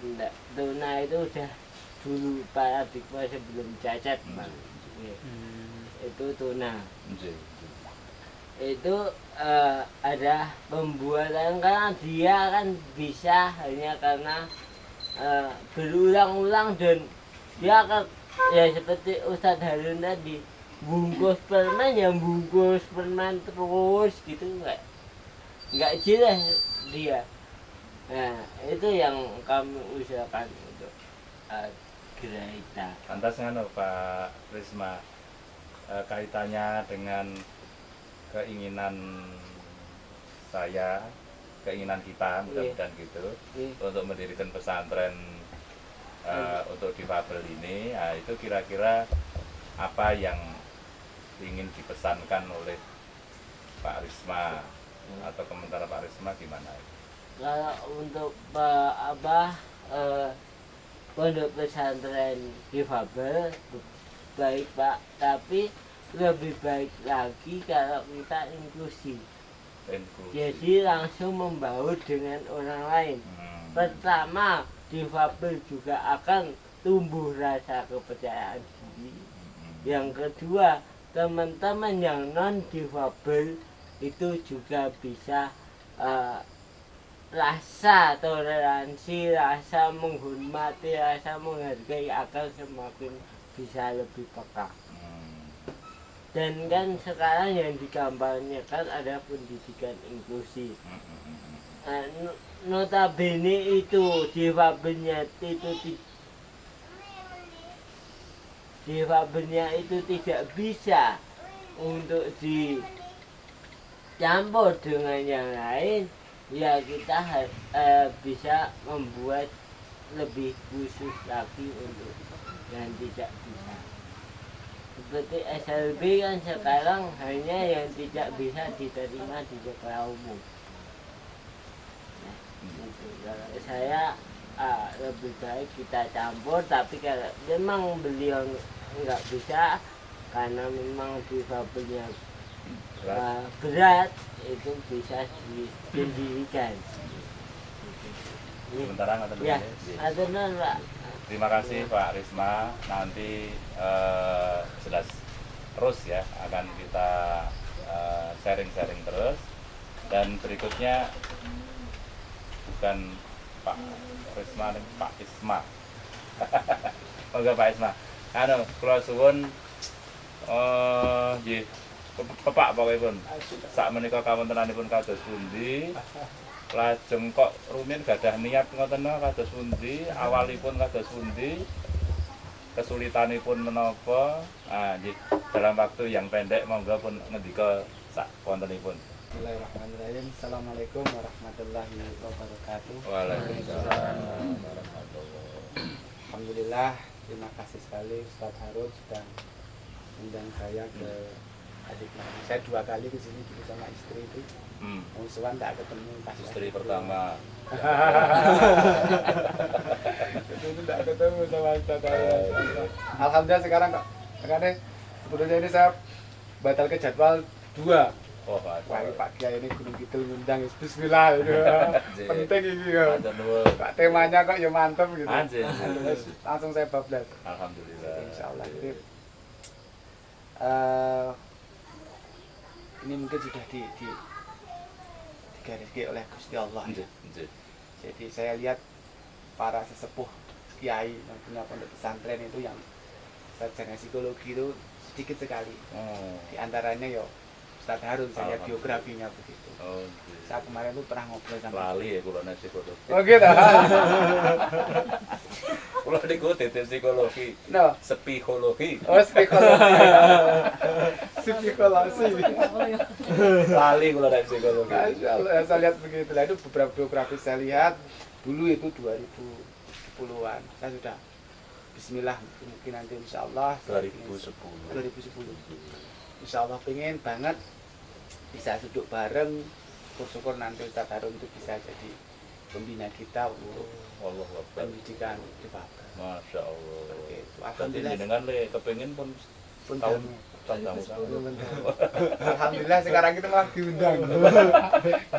enggak, tuna itu udah dulu paradigma sebelum cacat, Bang. Itu tuna. Itu ada pembuatan karena dia kan bisa hanya karena berulang-ulang dan dia akan ya seperti Ustadz Harun tadi, bungkus permen yang bungkus permen terus gitu, nggak jelas dia. Nah itu yang kami usahakan untuk Geraita. Lantas nganu Pak Risma, kaitannya dengan keinginan saya, keinginan kita mudah-mudahan gitu, untuk mendirikan pesantren untuk difabel ini, nah, itu kira-kira apa yang ingin dipesankan oleh Pak Risma atau komentar Pak Risma gimana? Kalau untuk pondok pesantren difabel baik Pak, tapi lebih baik lagi kalau kita inklusi. Jadi langsung membaur dengan orang lain. Pertama, difabel juga akan tumbuh rasa kepercayaan diri. Yang kedua, teman-teman yang non difabel itu juga bisa rasa toleransi, rasa menghormati, rasa menghargai akan semakin bisa lebih peka. Dan kan sekarang yang dikampanyekan ada pendidikan inklusi. Notabene itu difabelnya itu tidak bisa untuk dicampur dengan yang lain, ya kita bisa membuat lebih khusus lagi untuk yang tidak bisa. Seperti SLB kan sekarang hanya yang tidak bisa diterima di sekolah umum. Nah, gitu. Kalau saya lebih baik kita campur, tapi kalau memang beliau nggak bisa karena memang difabelnya berat, itu bisa didirikan. Sementara nggak Ya, aturnuhun Pak. Terima kasih Pak Risma, nanti jelas terus ya akan kita sharing-sharing terus, dan berikutnya bukan Pak Risma, Pak Isma. Moga Pak Isma. Anu, kula suwun nggih pepak pokokipun. Sak menika kawontenanipun kados pundi? Lajeng kok rumiyin gadah niat ngoten kados pundi, awalipun kados pundi, kesulitanipun menapa. Ah nggih, dalam waktu yang pendek monggo pun ngendika sak wontenipun. Bismillahirrahmanirrahim. Assalamualaikum warahmatullahi wabarakatuh. Waalaikumsalam warahmatullahi. Alhamdulillah, terima kasih sekali Ustadz Harun sudah undang saya ke adiknya. Saya 2 kali ke sini dulu sama istri itu. Musuhan tak ketemu pas Istri pertama. itu tak ketemu sama Ustadz Harun. Alhamdulillah sekarang kok. Makanya sebetulnya ini saya batal ke jadwal 2. Oh, Pak. Pak Kiai ini Gunung Kidul ngundang, bismillah itu. Penting ini ya. Pak temanya kok ya mantep gitu. Langsung saya bablas. Alhamdulillah. Insyaallah. Jadi ini mungkin sudah digariskan oleh Gusti Allah. Jadi saya lihat para sesepuh kiai yang punya pondok pesantren itu yang sarjana psikologi itu sedikit sekali. Di antaranya ya Ustadz Harun, saya lihat biografinya begitu. Oh, Saya kemarin tuh pernah ngobrol sama lali ya kula nek psikologi. Oh gitu. Kula niku dadi psikologi. No. Psikologi. Oh psikologi. Psikologi. Lali kula nek psikologi. Masya Allah, saya lihat begitu. Lah itu beberapa biografi saya lihat dulu itu 2010-an. Saya sudah Bismillah mungkin nanti insya Allah 2010. Insya Allah pengen banget bisa duduk bareng. Syukur nanti Ustadz Harun itu bisa jadi pembina kita untuk Allah Akbar. pendidikan difabel. Masya Allah. Seperti itu. Dan Alhamdulillah. jenengan le kepengin pun Tahun tahun Alhamdulillah sekarang kita malah diundang.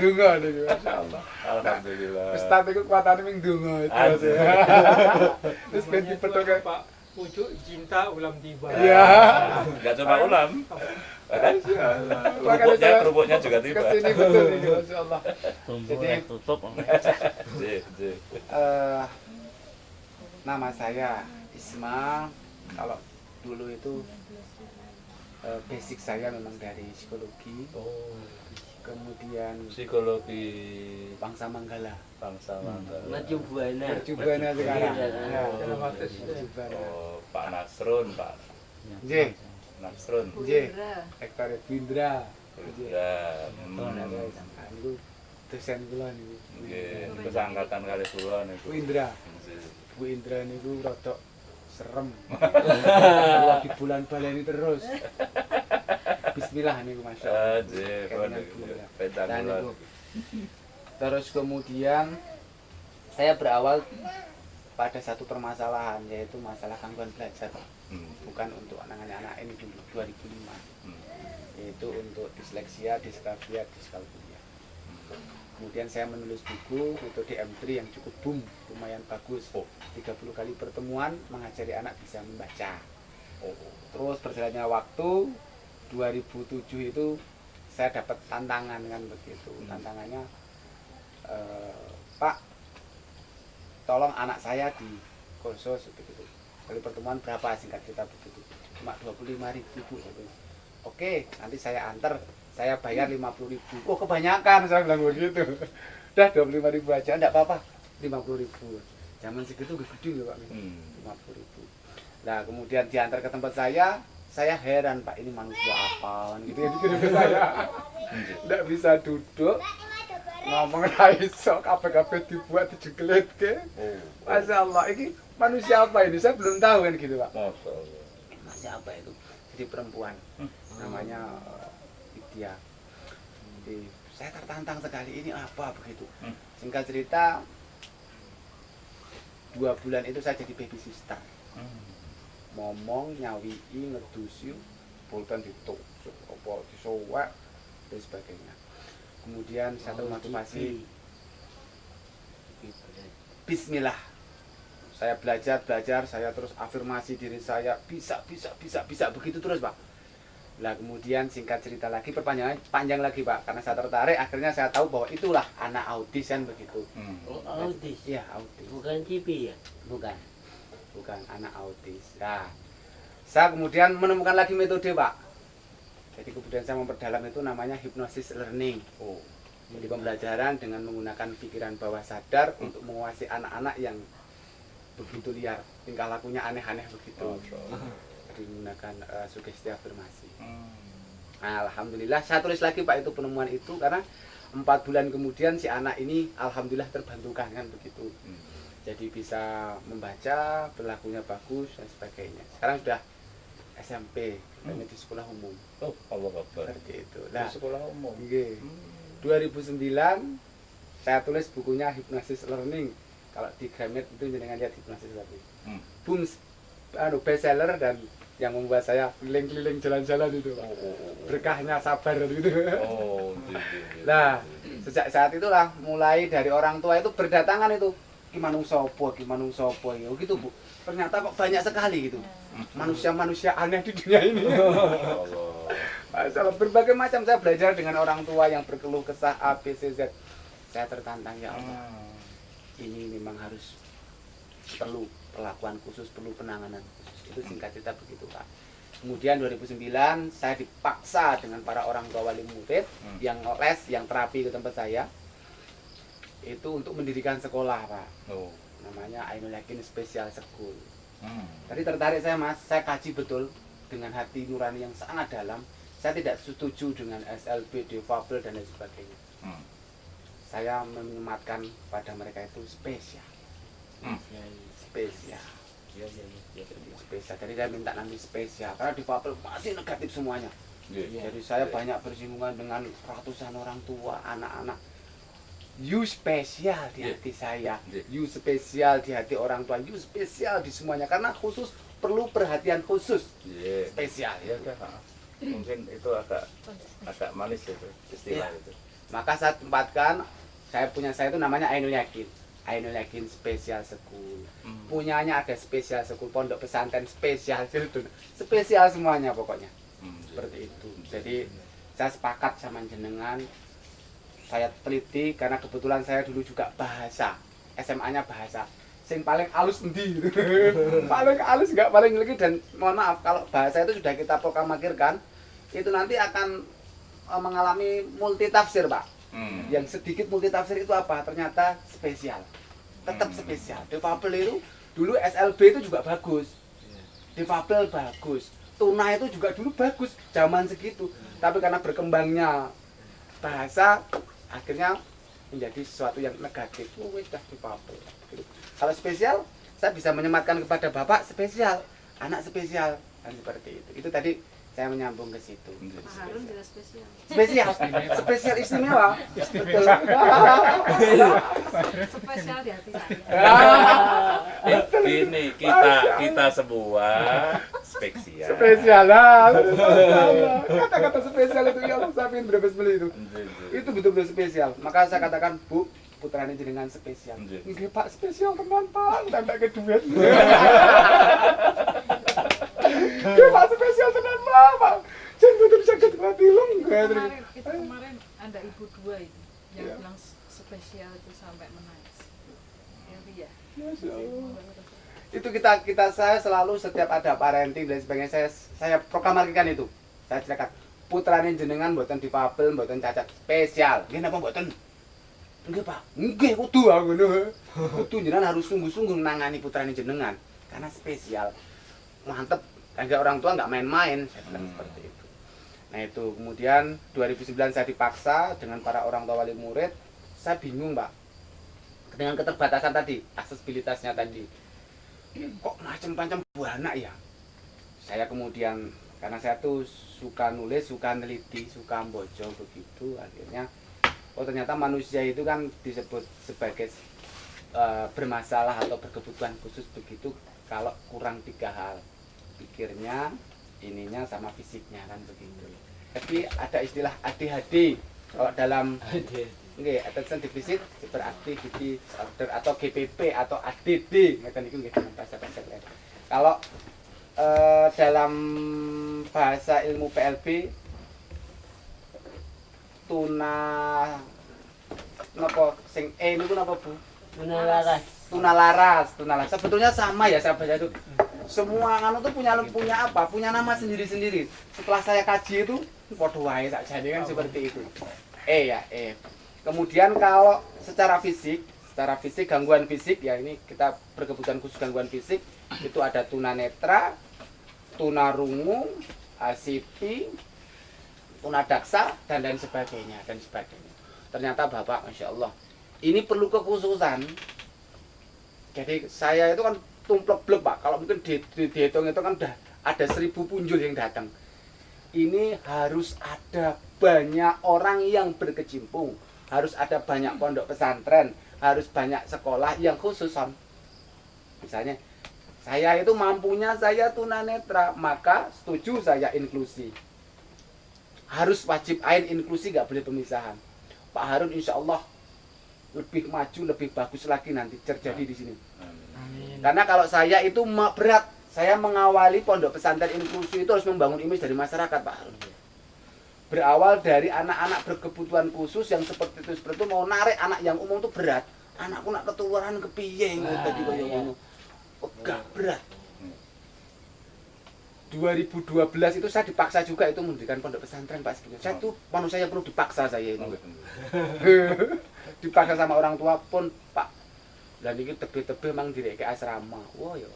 Dungo nih, Masya Allah. Alhamdulillah. Ustadz itu kuatannya ming dungo itu. Aduh. Terus ganti petok kayak Pak pucuk cinta ulam tiba. Iya. Enggak cuma ulam. Masya Allah. Kerupuknya juga tiba. Kesini betul ini, Masya Allah. Tumbuh Jadi- tutup. Jih. Nama saya Isma. Kalau dulu itu basic saya memang dari psikologi, Oh, kemudian psikologi bangsa Manggala. bangsa Manggala. Maju buana. Percobaan sekarang. Iya, Ya, oh. percobaan. Oh, Pak Nasrun, Pak J, Nasrun. J, Hektar Bindra. Ya, Itu dosen kula niku. nggih, terus angkatan kali kula niku. Bu Indra. Nggih. Bu Indra niku rada serem. Kula di bulan baleni terus. Bismillah niku Masya Allah. Jih, Kelingan bulan. Nah, pentakulon. niku. Terus kemudian saya berawal pada satu permasalahan yaitu masalah gangguan belajar, bukan untuk anak-anak ini dulu 2005, yaitu untuk disleksia, diskalkulia, diskalkulia. Kemudian saya menulis buku metode M3 yang cukup boom, lumayan bagus. 30 kali pertemuan mengajari anak bisa membaca. Terus berjalannya waktu 2007 itu saya dapat tantangan kan begitu. Tantangannya Pak, tolong anak saya di kursus begitu. Kali pertemuan berapa singkat cerita begitu. Cuma 25.000 Bu. Oke, nanti saya antar, saya bayar 50.000. Oh, kebanyakan saya bilang begitu. Udah 25.000 aja, enggak apa-apa. 50.000. Zaman segitu gede loh Pak. 50.000. Nah, kemudian diantar ke tempat saya heran Pak, ini manusia apa gitu ya dikirim ke saya. Enggak bisa duduk. Ngomong ra iso kabeh-kabeh dibuat dijeglitke. Masya Allah, ini manusia apa ini? Saya belum tahu kan gitu Pak. Masya Allah. Manusia apa itu? Jadi perempuan. Namanya Widya. Jadi saya tertantang sekali, ini apa begitu. Singkat cerita 2 bulan itu saya jadi baby sister. Ngomong, nyawii, ngedusi, pulpen ditusuk, apa disowek dan sebagainya. Kemudian satu motivasi, Bismillah. Saya belajar, saya terus afirmasi diri saya, bisa begitu terus Pak. Lah kemudian singkat cerita lagi, perpanjangan panjang lagi Pak, karena saya tertarik, akhirnya saya tahu bahwa itulah anak autis kan begitu. Oh, autis. Iya autis. Bukan CP ya? Bukan anak autis. Nah, saya kemudian menemukan lagi metode Pak. Jadi kemudian saya memperdalam itu namanya hypnosis learning. Jadi pembelajaran dengan menggunakan pikiran bawah sadar untuk menguasai anak-anak yang begitu liar, tingkah lakunya aneh-aneh begitu. Jadi menggunakan sugesti afirmasi. Nah, alhamdulillah saya tulis lagi Pak itu penemuan itu karena 4 bulan kemudian si anak ini alhamdulillah terbantukan kan begitu. Jadi bisa membaca, berlakunya bagus dan sebagainya. Sekarang sudah SMP, ini di sekolah umum. Oh, Allah Akbar. Seperti itu. Di Nah, sekolah umum. nggih. 2009 saya tulis bukunya Hypnosis Learning. Kalau di Gramet itu jenengan lihat Hypnosis Learning. Boom, bestseller dan yang membuat saya keliling-keliling jalan-jalan itu. Berkahnya sabar gitu. Oh, Nah, sejak saat itulah mulai dari orang tua itu berdatangan itu. Gimana sopo ya gitu Bu. Ternyata kok banyak sekali gitu. Manusia-manusia aneh di dunia ini. Masalah berbagai macam saya belajar dengan orang tua yang berkeluh kesah A, B, C, Z. Saya tertantang ya Allah. Ini memang harus perlu perlakuan khusus, perlu penanganan khusus. Itu singkat cerita begitu Pak. Kemudian 2009 saya dipaksa dengan para orang tua wali murid yang les, yang terapi ke tempat saya itu untuk mendirikan sekolah, Pak. Oh. Namanya Ainul Yakin Special School. Tadi tertarik saya, Mas. Saya kaji betul dengan hati nurani yang sangat dalam. Saya tidak setuju dengan SLB, difabel dan lain sebagainya. Saya menyematkan pada mereka itu spesial. Spesial. Spesial. Jadi saya minta nanti spesial karena difabel masih negatif semuanya. Jadi saya banyak bersinggungan dengan ratusan orang tua, anak-anak. You spesial di hati saya, you spesial di hati orang tua, you spesial di semuanya karena khusus perlu perhatian khusus. Spesial ya. Mungkin itu agak manis itu istilah itu. Maka saya tempatkan, saya itu namanya Ainul Yakin. Ainul Yakin Special School. Punyanya ada Special School, pondok pesantren spesial itu. Spesial semuanya pokoknya. Seperti itu. Jadi saya sepakat sama jenengan. Saya teliti karena kebetulan saya dulu juga bahasa. SMA-nya bahasa. Sing paling halus endi? Paling halus enggak paling lagi, dan mohon maaf kalau bahasa itu sudah kita proklamirkan itu nanti akan mengalami multitafsir, Pak. Yang sedikit multitafsir itu apa? Ternyata spesial. Tetap spesial. Difabel itu dulu SLB itu juga bagus. Difabel bagus. Tuna itu juga dulu bagus zaman segitu. Tapi karena berkembangnya bahasa akhirnya menjadi sesuatu yang negatif. Sudah difabel. Kalau spesial, saya bisa menyematkan kepada Bapak spesial, anak spesial, dan seperti itu. Itu tadi saya menyambung ke situ. Pak Harun juga spesial. Spesial, spesial istimewa. Betul. Spesial di hati saya. Gini, kita semua spesial. Spesial lah. Kata-kata spesial itu ya Allah, saya berapa beli itu. Itu betul-betul spesial. Maka saya katakan, Bu, putrane jenengan spesial. Nggih, Pak, spesial teman, Pak. Tambah ke duit. Nggih, Pak, spesial teman, Pak. Jangan betul sakit hati lu. Kemarin ada ibu dua itu yang bilang spesial itu sampai menangis. Ya. Masya Allah. Itu saya selalu setiap ada parenting dan sebagainya saya proklamarkan itu. Saya ceritakan putrane jenengan mboten difabel, mboten cacat spesial. Nggih napa mboten? Nggih, Pak. Nggih kudu ngono. Kudu jenengan harus sungguh-sungguh nangani putrane jenengan karena spesial. Mantep. Kagak orang tua nggak main-main, saya bilang seperti itu. Nah itu kemudian 2009 saya dipaksa dengan para orang tua wali murid. Saya bingung, Pak, dengan keterbatasan tadi, aksesibilitasnya tadi. Kok macam-macam anak ya? Saya kemudian karena saya tuh suka nulis, suka neliti, suka membaca begitu, akhirnya oh ternyata manusia itu kan disebut sebagai bermasalah atau berkebutuhan khusus begitu kalau kurang 3 hal. Pikirnya, ininya sama fisiknya kan begitu. Tapi ada istilah ADHD kalau dalam attention deficit hyperactivity disorder atau GPP atau ADD ngeten niku nggih bahasa-bahasa lain. Kalau dalam bahasa ilmu PLB tuna napa sing niku napa Bu? Tunalaras. Sebetulnya sama ya saya baca itu. Semua anu tuh punya apa? Punya nama sendiri-sendiri. Setelah saya kaji itu padha wae sakjane kan seperti itu. Kemudian kalau secara fisik gangguan fisik ya ini kita berkebutuhan khusus gangguan fisik itu ada tunanetra, tunarungu, ACP, tunadaksa dan lain sebagainya. Ternyata Bapak, Masya Allah, ini perlu kekhususan. Jadi saya itu kan tumplek-blek, Pak. Kalau mungkin dihitung itu kan udah ada 1000 punjul yang datang. Ini harus ada banyak orang yang berkecimpung, harus ada banyak pondok pesantren, harus banyak sekolah yang khususan. Misalnya, saya itu mampunya saya tunanetra, maka setuju saya inklusi. Harus wajib ain inklusi, nggak boleh pemisahan. Pak Harun insya Allah lebih maju, lebih bagus lagi nanti terjadi di sini. Karena kalau saya itu berat, saya mengawali pondok pesantren inklusi itu harus membangun image dari masyarakat, Pak Harun. Berawal dari anak-anak berkebutuhan khusus yang seperti itu mau narik anak yang umum itu berat. Anakku nak ketularan kepiye tadi kaya ngono. Enggak berat. 2012 itu saya dipaksa juga itu mendirikan pondok pesantren Pak sebenarnya. Saya tuh manusia yang perlu dipaksa saya ini. Dipaksa sama orang tua pun Pak. Dan ini tebe-tebe mang direke asrama. Wah yo.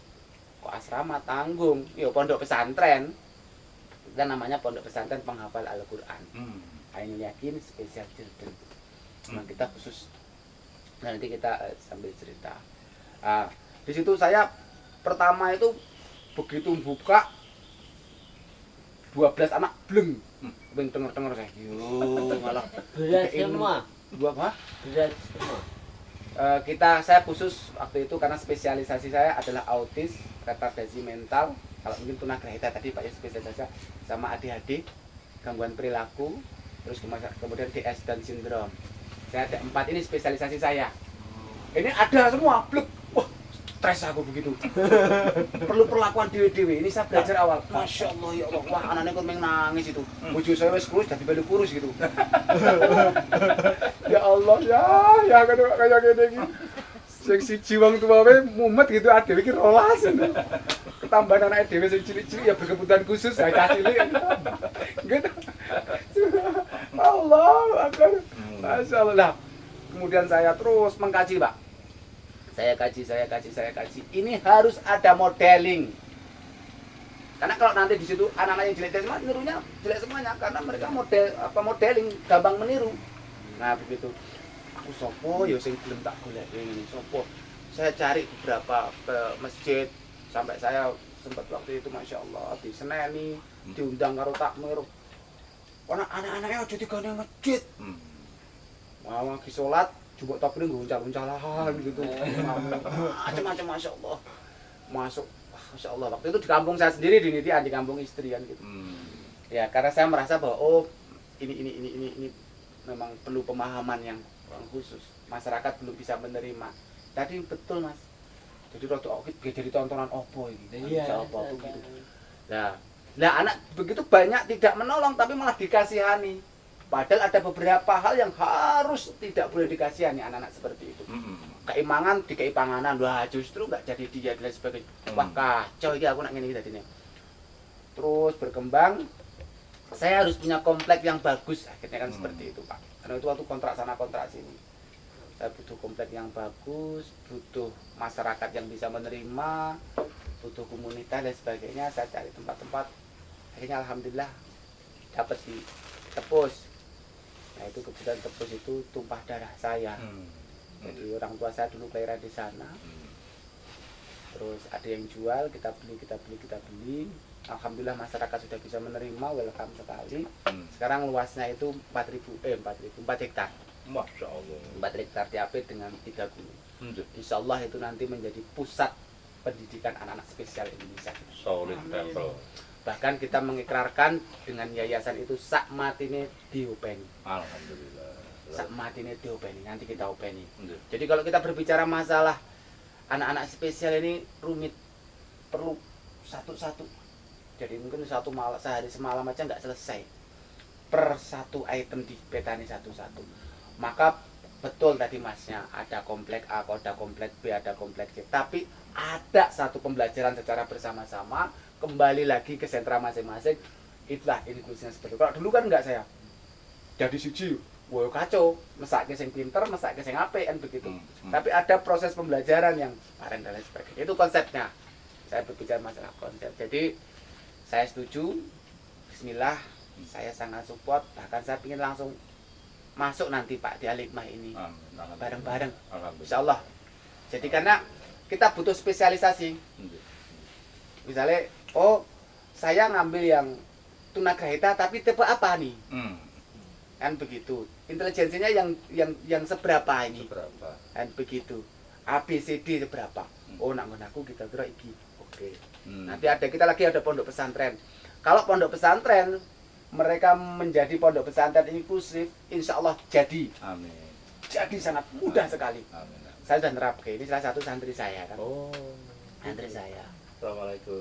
Kok asrama tanggung? Yo pondok pesantren. Kita namanya pondok pesantren penghafal Al-Qur'an. Ainul Yakin spesial children. Nah, kita khusus. Nah, nanti kita sambil cerita. Nah, di situ saya pertama itu begitu buka 12 anak bleng. Beng denger-denger saya. Yo, malah Berat semua. Dua apa? Berat semua. Saya khusus waktu itu karena spesialisasi saya adalah autis, retardasi mental. Kalau mungkin tunagrahita tadi Pak ya spesialisasi sama ADHD, gangguan perilaku, terus kemudian DS dan sindrom. Saya ada 4 ini spesialisasi saya. Ini ada semua, blek. Wah, stres aku begitu. Perlu perlakuan dewe-dewe. Ini saya belajar awal. Masya Allah ya Allah. Wah, anaknya kok nangis itu. Bojo saya wis kurus jadi balik kurus gitu. Ya Allah ya kayak gini iki. Sing siji wong tuwae mumet gitu adewe iki 12. Ketambahan anak dhewe sing cilik-cilik ya berkebutuhan khusus ya cilik. Gitu. Allah akbar. Masya Allah. Nah, kemudian saya terus mengkaji, Pak. Saya kaji. Ini harus ada modeling. Karena kalau nanti di situ anak-anak yang jelek semua nirunya jelek semuanya karena mereka modeling gampang meniru. Nah, begitu. Aku sopo ya sing belum tak golek ini sopo. Saya cari beberapa ke masjid sampai saya sempat waktu itu Masya Allah di Seneni diundang karo takmir. Anak-anaknya aja digone masjid. Mau lagi sholat, coba takbir nguncal-uncalan gitu. Macam-macam Masya Allah. Masuk, Masya Allah. Waktu itu di kampung saya sendiri, di Nitian, di kampung istri kan gitu. Ya, karena saya merasa bahwa ini memang perlu pemahaman yang khusus. Masyarakat belum bisa menerima. Tadi betul Mas. Jadi rodo jadi tontonan opo ini. Iya. Apa gitu. Nah, anak begitu banyak tidak menolong tapi malah dikasihani. Padahal ada beberapa hal yang harus tidak boleh dikasihani anak-anak seperti itu. Keimangan dikei panganan, wah justru nggak jadi dia dan sebagainya. Wah kacau ini aku nak ngene tadinya. Terus berkembang, saya harus punya komplek yang bagus. Akhirnya kan seperti itu Pak. Karena itu waktu kontrak sana kontrak sini. Saya butuh komplek yang bagus, butuh masyarakat yang bisa menerima, butuh komunitas dan sebagainya. Saya cari tempat-tempat. Akhirnya alhamdulillah dapat di Tepus. Nah itu kebetulan Tepus itu tumpah darah saya. Jadi orang tua saya dulu kelahiran di sana. Terus ada yang jual, kita beli. Alhamdulillah masyarakat sudah bisa menerima, welcome sekali. Sekarang luasnya itu 4 hektar. Masya Allah. 4 hektar TAP dengan 3 gunung. Insya Allah itu nanti menjadi pusat pendidikan anak-anak spesial Indonesia. Solid temple. Bahkan kita mengikrarkan dengan yayasan itu sak matine diopeni. Alhamdulillah. Sak matine diopeni, nanti kita openi. Jadi kalau kita berbicara masalah anak-anak spesial ini rumit, perlu satu-satu. Jadi mungkin sehari semalam aja nggak selesai. Per satu item di petani satu-satu. Maka betul tadi Masnya, ada komplek A, ada komplek B, ada komplek C. Tapi ada satu pembelajaran secara bersama-sama. Kembali lagi ke sentra masing-masing, itulah inklusinya seperti itu. Kalau dulu kan enggak saya jadi siji, wah kacau, mesake sing pinter, mesake sing apik kan begitu. Tapi ada proses pembelajaran yang bareng dan lain sebagainya. Itu konsepnya. Saya berbicara masalah konsep. Jadi saya setuju. Bismillah, saya sangat support. Bahkan saya ingin langsung masuk nanti Pak di Al-Hikmah ini bareng-bareng. Insya Allah. Jadi karena kita butuh spesialisasi. Misalnya, saya ngambil yang tunagrahita tapi tipe apa nih? Kan begitu. Intelijensinya yang seberapa ini? Seberapa? Kan begitu. A B C D seberapa? Nak ngono aku kita kira iki. Oke. Nanti kita lagi ada pondok pesantren. Kalau pondok pesantren mereka menjadi pondok pesantren inklusif, insya Allah jadi. Amin. Jadi sangat mudah sekali. Amin. Saya sudah nerapkan. Ini salah satu santri saya kan. Santri saya. Assalamualaikum.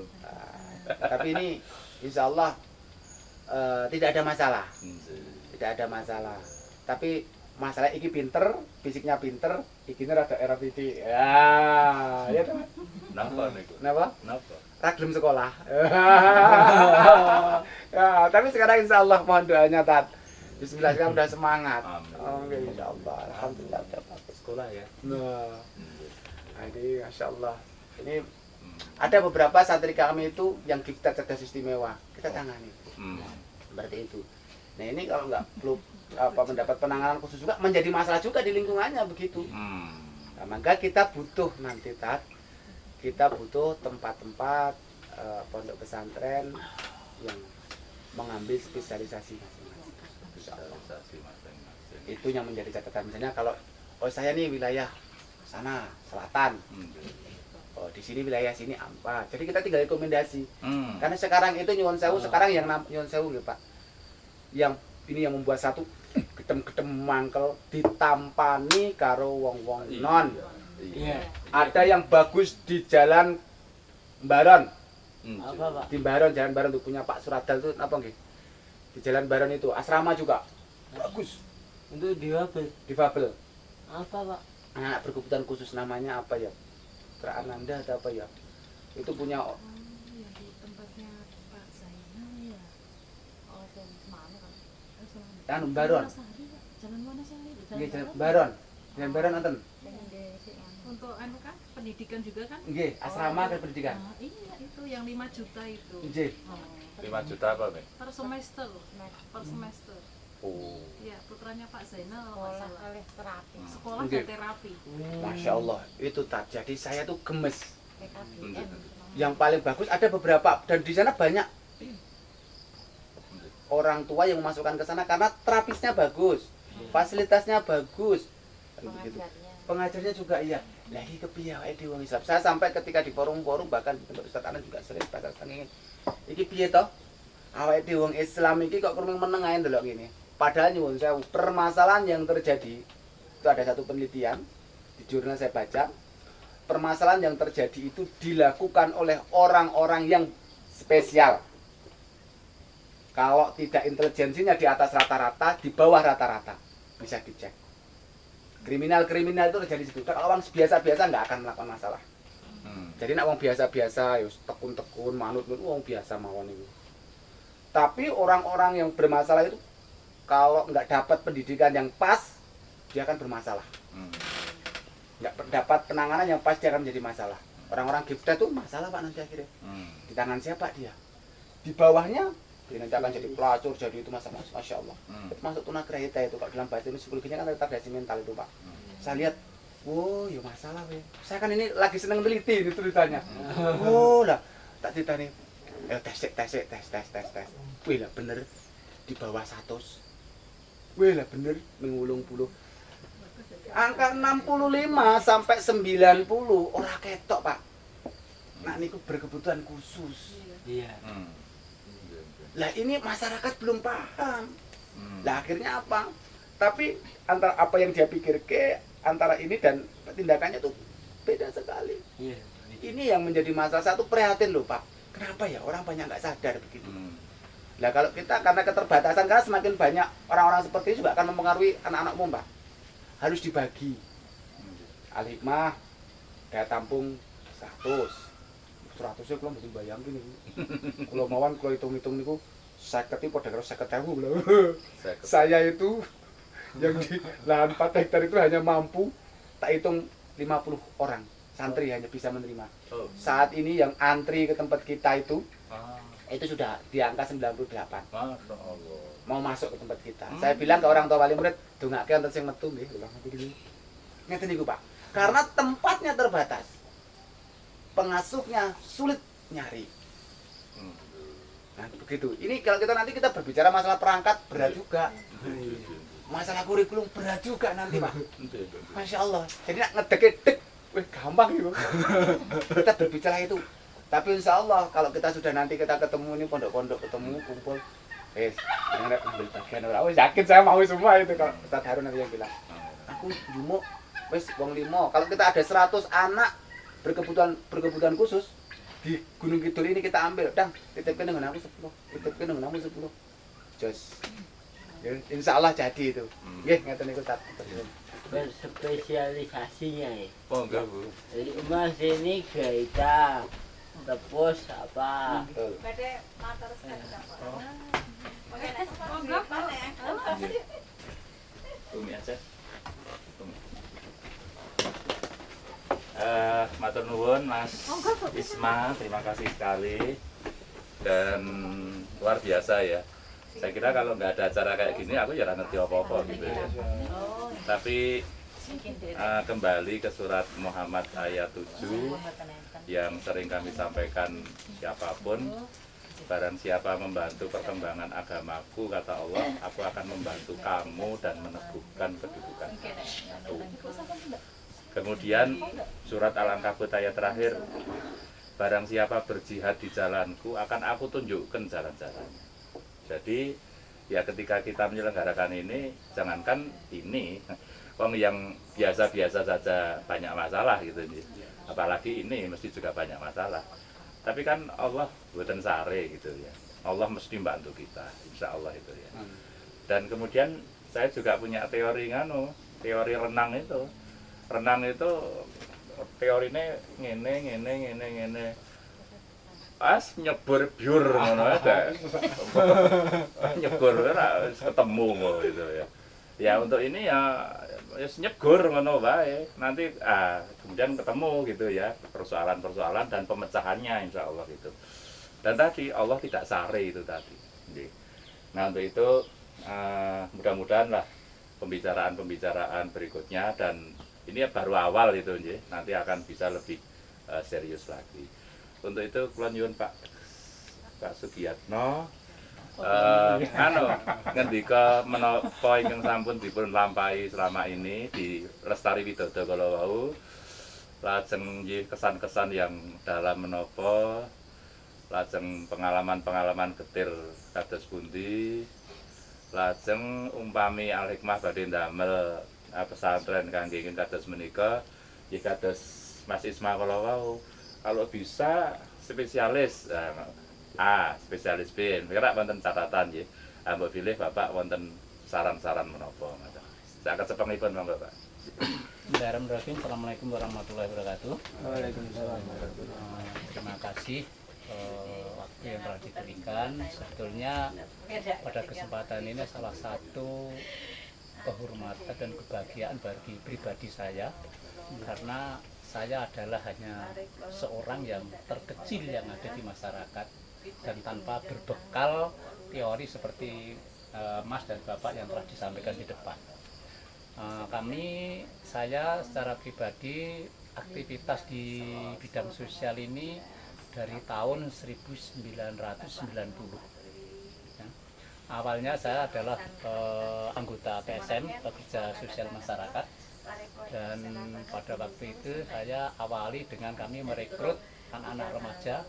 Tapi ini insya Allah tidak ada masalah. Tidak ada masalah. Tapi masalah iki pinter, fisiknya pinter, iki rada era titik. Ya, ya teman. Napa niku? Napa? Napa? ra gelem sekolah. Ya, tapi sekarang insya Allah mohon doanya Tat. Bismillah sekarang udah semangat. Amin. Oke, insya Allah. Alhamdulillah udah bagus. Sekolah ya. Nah, ini masya Allah. Ini Hmm. ada beberapa santri kami itu yang gifted cerdas istimewa. Kita tangani. Hmm. Seperti itu. Nah ini kalau nggak perlu mendapat penanganan khusus juga menjadi masalah juga di lingkungannya begitu. Hmm. Nah, maka kita butuh nanti Tat, kita butuh tempat-tempat pondok pesantren yang mengambil spesialisasi masing-masing. Insya Allah. Spesialisasi masing-masing. Itu yang menjadi catatan. Misalnya kalau saya nih wilayah sana selatan, Hmm. di sini wilayah sini apa. Jadi kita tinggal rekomendasi. Hmm. Karena sekarang itu nyuwun sewu, sekarang yang nyuwun sewu gitu Pak. Yang ini yang membuat satu gedem-gedem mangkel ditampani karo wong-wong non. Iya. Ada yang bagus di jalan Baron. Hmm. Apa Pak? Di Baron, jalan Baron tuh punya Pak Suradal itu apa nggih? Di jalan Baron itu asrama juga. Bagus. Untuk difabel. Difabel. Apa Pak? Anak berkebutuhan khusus namanya apa ya? Terananda atau apa ya? Itu punya Oh, yang di tempatnya Pak Zainal ya. Oh, yang mana kan? Anu, Baron. Jalan mana sih? nggih jalan Baron. Jalan Baron nonton. Untuk anu kan pendidikan juga kan? Nggih, asrama dan pendidikan. Nah, iya itu yang 5 juta itu. Nggih. Oh, 5 juta apa, Bang? per semester. Per semester. Oh. Iya, putranya Pak Zainal kalau nggak salah. oleh terapi Sekolah Nggih. dan terapi. Masya Allah, itu tak. Jadi saya tuh gemes. PKBM Yang paling bagus ada beberapa dan di sana banyak orang tua yang memasukkan ke sana karena terapisnya bagus, fasilitasnya bagus, kan begitu. pengajarnya Pengajarnya juga iya. Lagi kepiye wae di wong Islam. Saya sampai ketika di forum-forum bahkan di tempat Ustaz Anan juga sering bahas tentang ini. Iki piye toh? Awake dhewe wong Islam iki kok kurang meneng ae ndelok ngene. Padahal nyuwun sewu, permasalahan yang terjadi itu ada satu penelitian di jurnal saya baca. Permasalahan yang terjadi itu dilakukan oleh orang-orang yang spesial. Kalau tidak intelijensinya di atas rata-rata, di bawah rata-rata. Bisa dicek. Kriminal-kriminal itu terjadi di situ. Kalau orang biasa-biasa nggak akan melakukan masalah. Hmm. Jadi nak orang biasa-biasa, ya tekun-tekun, manut, orang biasa mawon itu. Tapi orang-orang yang bermasalah itu kalau nggak dapat pendidikan yang pas, dia akan bermasalah. Hmm. Nggak dapat penanganan yang pas, dia akan menjadi masalah. Orang-orang gifted itu masalah Pak nanti akhirnya. Hmm. Di tangan siapa dia? Di bawahnya, dia nanti akan jadi pelacur, jadi itu Masya Allah. Hmm. Itu masuk tunagrahita itu, kalau dalam bahasa ini psikologinya kan retardasi mental itu Pak. Saya lihat, wow, ya masalah weh. Saya kan ini lagi seneng teliti ini ceritanya. Oh lah, tak cerita nih. Tes. Wih lah bener di bawah 100. Wih lah bener mengulung puluh. Angka 65 sampai 90 ora ketok Pak. Nah niku berkebutuhan khusus. Iya. Hmm. Lah ini masyarakat belum paham. Hmm. Lah akhirnya apa? Tapi antara apa yang dia pikir ke antara ini dan tindakannya tuh beda sekali. Iya. Ini yang menjadi masalah. Satu prihatin loh Pak. Kenapa ya orang banyak nggak sadar begitu? Hmm. Lah kalau kita karena keterbatasan, karena semakin banyak orang-orang seperti ini juga akan mempengaruhi anak-anak umum Pak. Harus dibagi. Al-Hikmah daya tampung 100. 100 kalau mesti bayang gini. Kalau mawon kalau hitung-hitung niku 50 pada karo 50.000 lho. Saya itu yang di lahan 4 hektar itu hanya mampu tak hitung 50 orang santri hanya bisa menerima. Oh. Saat ini yang antri ke tempat kita itu Ah. sudah di angka 98 Masya Allah. mau masuk ke tempat kita. Saya bilang ke orang tua wali murid, dongake wonten sing metu nggih, ulang aku dulu. Ngeten niku, Pak. Karena tempatnya terbatas. Pengasuhnya sulit nyari. Hmm. Nah, begitu. Ini kalau kita nanti kita berbicara masalah perangkat berat juga. Masalah kurikulum berat juga nanti, Pak. Masya Allah. Jadi nak ngedek-dek, wih gampang itu. Kita berbicara itu. Tapi insya Allah kalau kita sudah nanti kita ketemu ini pondok-pondok ketemu kumpul, jangan ambil bagian orang. Oh yakin saya mau semua itu kalau Ustaz Harun nanti yang bilang. Aku jumuk, wes wong 5. Kalau kita ada 100 anak berkebutuhan khusus di Gunung Kidul ini kita ambil, dang titipkan dengan aku 10, titipkan dengan aku 10. Jos. Ya, insya Allah jadi itu. Nggih, ngeten niku Ustaz. Berspesialisasinya ya. Oh enggak Bu. Jadi Mas ini gaita tepus apa. Betul. Tumi aja. Tumi. Matur nuwun Mas Isma, terima kasih sekali dan luar biasa ya. Saya kira kalau nggak ada acara kayak gini aku ya nggak ngerti apa-apa gitu ya. Tapi kembali ke surat Muhammad ayat 7 yang sering kami sampaikan, siapapun barang siapa membantu perkembangan agamaku, kata Allah, aku akan membantu kamu dan meneguhkan kedudukan kamu. Kemudian surat Al-Ankabut ayat terakhir, barang siapa berjihad di jalanku akan aku tunjukkan jalan-jalannya. Jadi ya ketika kita menyelenggarakan ini, jangankan ini, wong yang biasa-biasa saja banyak masalah gitu, apalagi ini mesti juga banyak masalah. Tapi kan Allah buatan sare gitu ya. Allah mesti bantu kita, insya Allah itu ya. Dan kemudian saya juga punya teori teori renang itu. Renang itu teorinya ngene. Pas nyebur biur ngono ada. Nyebur ora ketemu gitu ya. Ya untuk ini ya nyegur ngono wae. Nanti kemudian ketemu gitu ya, persoalan-persoalan dan pemecahannya insya Allah gitu. Dan tadi Allah tidak sare itu tadi. Nah untuk itu mudah-mudahan lah pembicaraan berikutnya, dan ini baru awal itu nanti akan bisa lebih serius lagi. Untuk itu kula nyuwun Pak Sugiyatno ngendika menapa ingkang sampun dipun lampahi selama ini di Lestari Widodo kala wau, lajeng nggih kesan-kesan yang dalam menapa, lajeng pengalaman-pengalaman getir kados pundi, lajeng umpami al-hikmah badhe ndamel pesantren kangge kados menika, nggih kados Mas Isma kala wau, kalau bisa spesialis A, spesialis B, kira wonten catatan nggih. Mbok pilih Bapak wonten saran-saran menapa ngoten. Sak kecepengipun monggo, Pak. Bismillahirrahmanirrahim. Assalamualaikum warahmatullahi wabarakatuh. Waalaikumsalam. Terima kasih waktu yang telah diberikan. Sebetulnya pada kesempatan ini salah satu kehormatan dan kebahagiaan bagi pribadi saya, karena saya adalah hanya seorang yang terkecil yang ada di masyarakat, dan tanpa berbekal teori seperti Mas dan Bapak yang telah disampaikan di depan. Saya secara pribadi aktivitas di bidang sosial ini dari tahun 1990. Ya. Awalnya saya adalah anggota PSM, pekerja sosial masyarakat, dan pada waktu itu saya awali dengan kami merekrut anak-anak remaja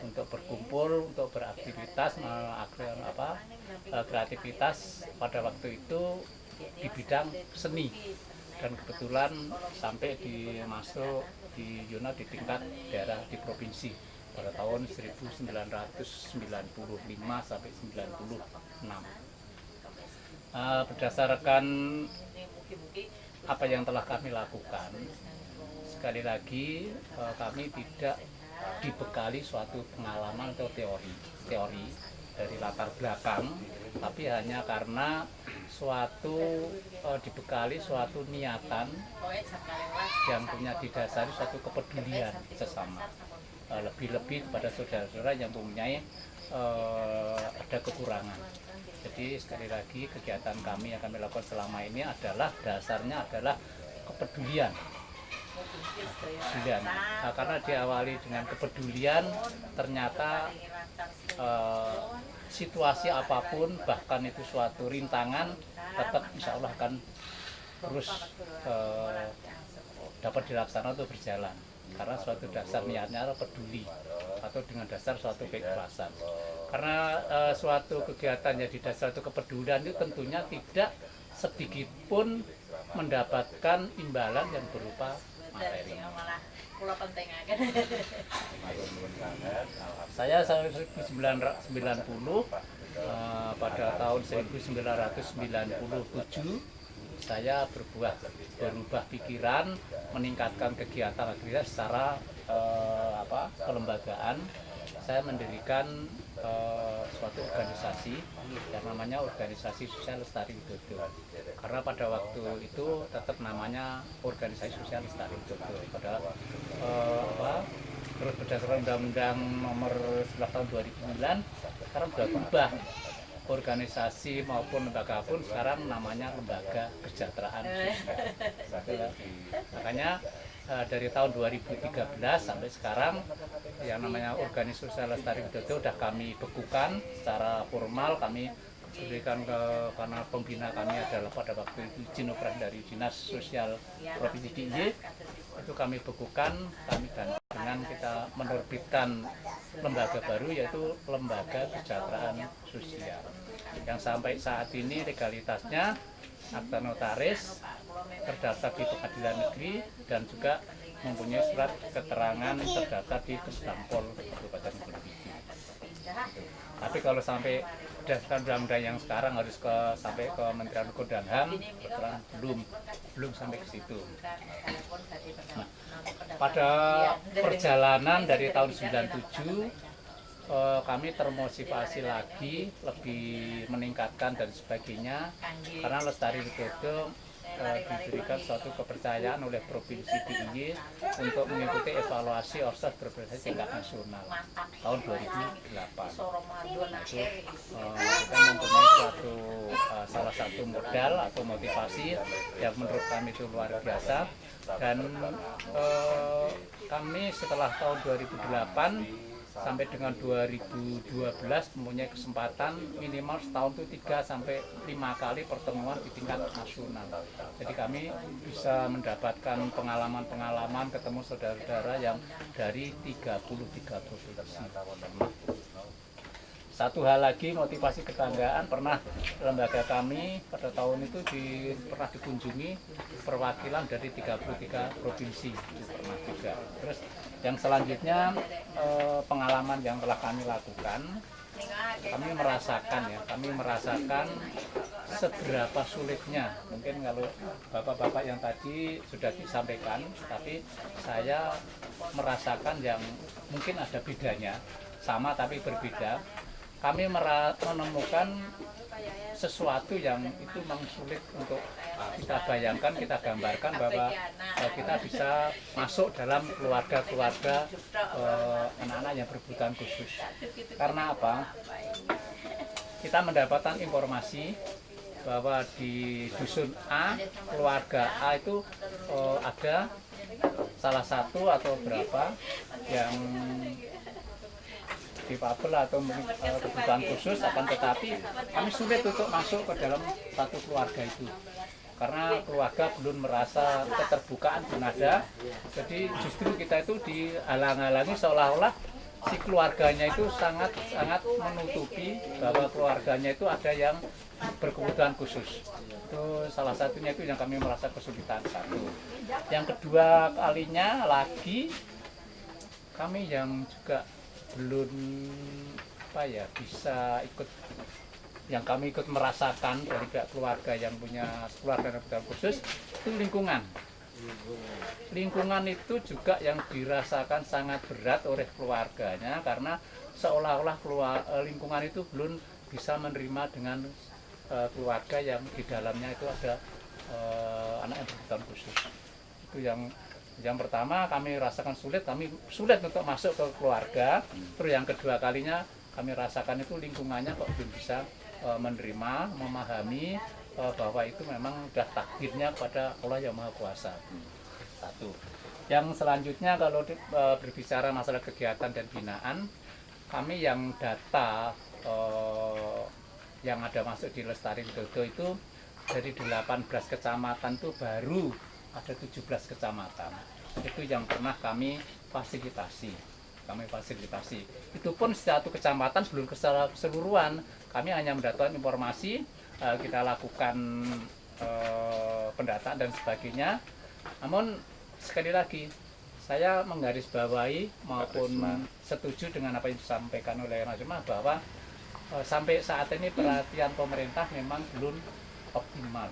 untuk berkumpul, untuk beraktivitas, kreativitas pada waktu itu di bidang seni, dan kebetulan sampai masuk di tingkat daerah di provinsi pada tahun 1995 sampai 96. Berdasarkan apa yang telah kami lakukan, sekali lagi kami tidak dibekali suatu pengalaman atau teori dari latar belakang, tapi hanya karena dibekali suatu niatan yang punya didasari suatu kepedulian sesama, lebih-lebih kepada saudara-saudara yang mempunyai ada kekurangan. Jadi sekali lagi kegiatan kami yang kami lakukan selama ini dasarnya adalah kepedulian. Karena diawali dengan kepedulian, ternyata situasi apapun, bahkan itu suatu rintangan, tetap insya Allah akan terus dapat dilaksanakan atau berjalan, karena suatu dasar niatnya adalah peduli atau dengan dasar suatu keikhlasan. Karena suatu kegiatan yang didasar suatu kepedulian itu tentunya tidak sedikit pun mendapatkan imbalan yang berupa materi. Saya 1990, pada tahun 1997 saya berubah pikiran, meningkatkan kegiatan secara kelembagaan. Saya mendirikan suatu organisasi yang namanya Organisasi Sosial Lestari Widodo. Karena pada waktu itu tetap namanya Organisasi Sosial Lestari Widodo. Padahal terus berdasarkan Undang-Undang Nomor 11 Tahun 2009 sekarang sudah berubah. Organisasi maupun lembaga pun sekarang namanya Lembaga Kesejahteraan Sosial. Makanya dari tahun 2013 sampai sekarang yang namanya Organisasi Sosial Lestari Widodo sudah kami bekukan secara formal. Kami berikan karena pembina kami adalah pada waktu itu izin operasi dari Dinas Sosial Provinsi DIY. Itu kami bekukan, kami dengan kita menerbitkan lembaga baru yaitu Lembaga Kesejahteraan Sosial yang sampai saat ini legalitasnya akta notaris, terdaftar di Pengadilan Negeri, dan juga mempunyai surat keterangan terdaftar di Kesbangpol Kabupaten Gunung. Tapi kalau sampai berdasarkan undang-undang yang sekarang harus sampai ke Kementerian Hukum dan HAM, belum sampai ke situ. Nah, pada perjalanan dari tahun 97 kami termotivasi lagi, lebih meningkatkan dan sebagainya, karena Lestari Widodo diberikan suatu kepercayaan oleh Provinsi DIY untuk mengikuti evaluasi ORSAS berprestasi tingkat nasional tahun 2008. Itu kita mempunyai suatu salah satu modal atau motivasi yang menurut kami itu luar biasa, dan kami setelah tahun 2008 sampai dengan 2012 mempunyai kesempatan minimal setahun itu 3 sampai 5 kali pertemuan di tingkat nasional. Jadi kami bisa mendapatkan pengalaman-pengalaman, ketemu saudara-saudara yang dari 33 provinsi. Satu hal lagi, motivasi kebanggaan, pernah lembaga kami pada tahun itu pernah dikunjungi perwakilan dari 33 provinsi, itu pernah juga. Terus yang selanjutnya pengalaman yang telah kami lakukan, kami merasakan seberapa sulitnya. Mungkin kalau bapak-bapak yang tadi sudah disampaikan, tapi saya merasakan yang mungkin ada bedanya, sama tapi berbeda. Kami menemukan sesuatu yang itu memang sulit untuk kita bayangkan, kita gambarkan bahwa kita bisa masuk dalam keluarga-keluarga anak-anak yang berkebutuhan khusus. Karena apa? Kita mendapatkan informasi bahwa di dusun A, keluarga A itu ada salah satu atau berapa yang difabel atau kebutuhan khusus, akan tetapi kami sulit untuk masuk ke dalam satu keluarga itu karena keluarga belum merasa keterbukaan belum ada. Jadi justru kita itu dihalang-halangi, seolah-olah si keluarganya itu sangat menutupi bahwa keluarganya itu ada yang berkebutuhan khusus. Itu salah satunya itu yang kami merasa kesulitan. Satu. Yang kedua kalinya lagi, kami yang juga belum bisa ikut, yang kami ikut merasakan dari pihak keluarga yang punya keluarga yang berkebutuhan khusus, itu lingkungan itu juga yang dirasakan sangat berat oleh keluarganya, karena seolah-olah lingkungan itu belum bisa menerima dengan keluarga yang di dalamnya itu ada anak yang berkebutuhan khusus. Itu yang pertama kami rasakan sulit untuk masuk ke keluarga. Terus yang kedua kalinya kami rasakan itu lingkungannya kok belum bisa menerima, memahami bahwa itu memang sudah takdirnya pada Allah yang Maha Kuasa. Satu. Yang selanjutnya kalau berbicara masalah kegiatan dan binaan, kami yang data yang ada masuk di Lestari Widodo itu dari 18 kecamatan itu baru ada 17 kecamatan. Itu yang pernah kami fasilitasi. Itu pun satu kecamatan belum keseluruhan. Kami hanya mendapatkan informasi, kita lakukan pendataan dan sebagainya. Namun sekali lagi saya menggarisbawahi maupun setuju dengan apa yang disampaikan oleh Mas Jumah bahwa sampai saat ini perhatian pemerintah memang belum optimal.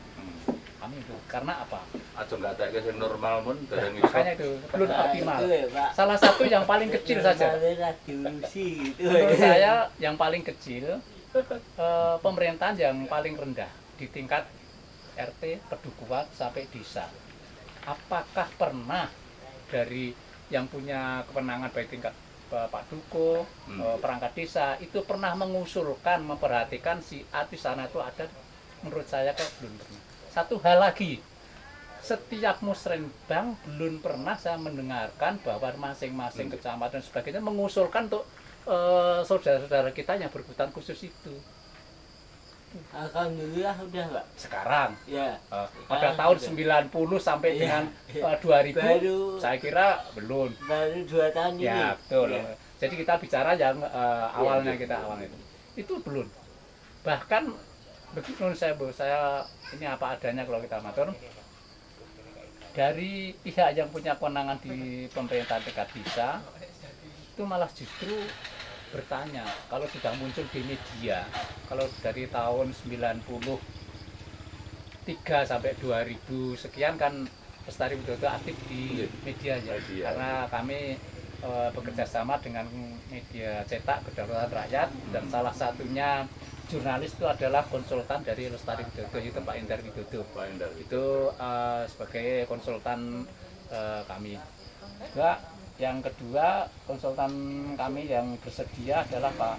Kami kami itu. Karena apa? Aja nggak tak sing normal pun bareng iso. Makanya itu belum optimal. Itu ya, Pak. Salah satu yang paling kecil saja. Diurusi gitu. Menurut saya yang paling kecil pemerintahan yang paling rendah di tingkat RT, Pedukuhan sampai desa. Apakah pernah dari yang punya kewenangan baik tingkat Pak Duko, perangkat desa itu pernah mengusulkan, memperhatikan si A di sana itu ada? Menurut saya kok belum pernah. Satu hal lagi, setiap musrenbang belum pernah saya mendengarkan bahwa masing-masing kecamatan dan sebagainya mengusulkan untuk saudara-saudara kita yang berkebutuhan khusus itu. Alhamdulillah udah, Pak. Sekarang Ya. pada tahun 90 sampai dengan 2000 Baru- saya kira belum. Baru 2 tahun ini. Ya betul. Ya. Jadi kita bicara yang awalnya kita awal itu belum. Bahkan begitu saya ini apa adanya kalau kita matur dari pihak yang punya kewenangan di pemerintahan tingkat desa itu malah justru bertanya kalau sudah muncul di media, kalau dari tahun 93 sampai 2000 sekian kan Lestari Widodo aktif di media ya, karena kami bekerja sama dengan media cetak Kedaulatan Rakyat dan salah satunya jurnalis itu adalah konsultan dari Lestari Widodo, itu Pak Endar Widodo. Itu sebagai konsultan kami. Juga yang kedua konsultan kami yang bersedia adalah Pak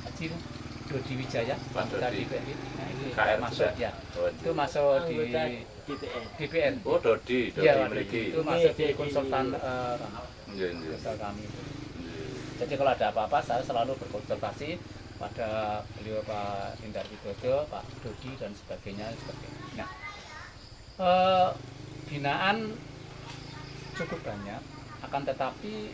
Haji Dodi Wijaya, anggota DPR. Nah, ini masuk ya. Itu masuk di DPR. Oh, Dodi Iya, mriki. itu masuk di konsultan Nggih. kami. Jadi kalau ada apa-apa saya selalu berkonsultasi pada beliau Pak Endar Widodo, Pak Dodi dan sebagainya. Nah, binaan cukup banyak, akan tetapi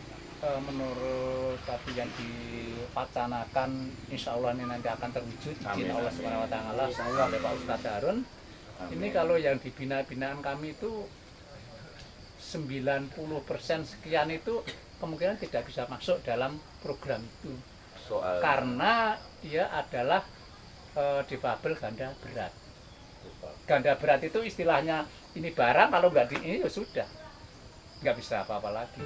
menurut tadi yang diwacanakan, insya Allah ini nanti akan terwujud izin Allah Subhanahu Wa Taala oleh Pak Ustadz Harun. Ini kalau yang di binaan kami itu 90% sekian itu kemungkinan tidak bisa masuk dalam program itu. Karena dia adalah difabel ganda berat. Ganda berat itu istilahnya ini barang kalau nggak di ini ya sudah nggak bisa apa-apa lagi.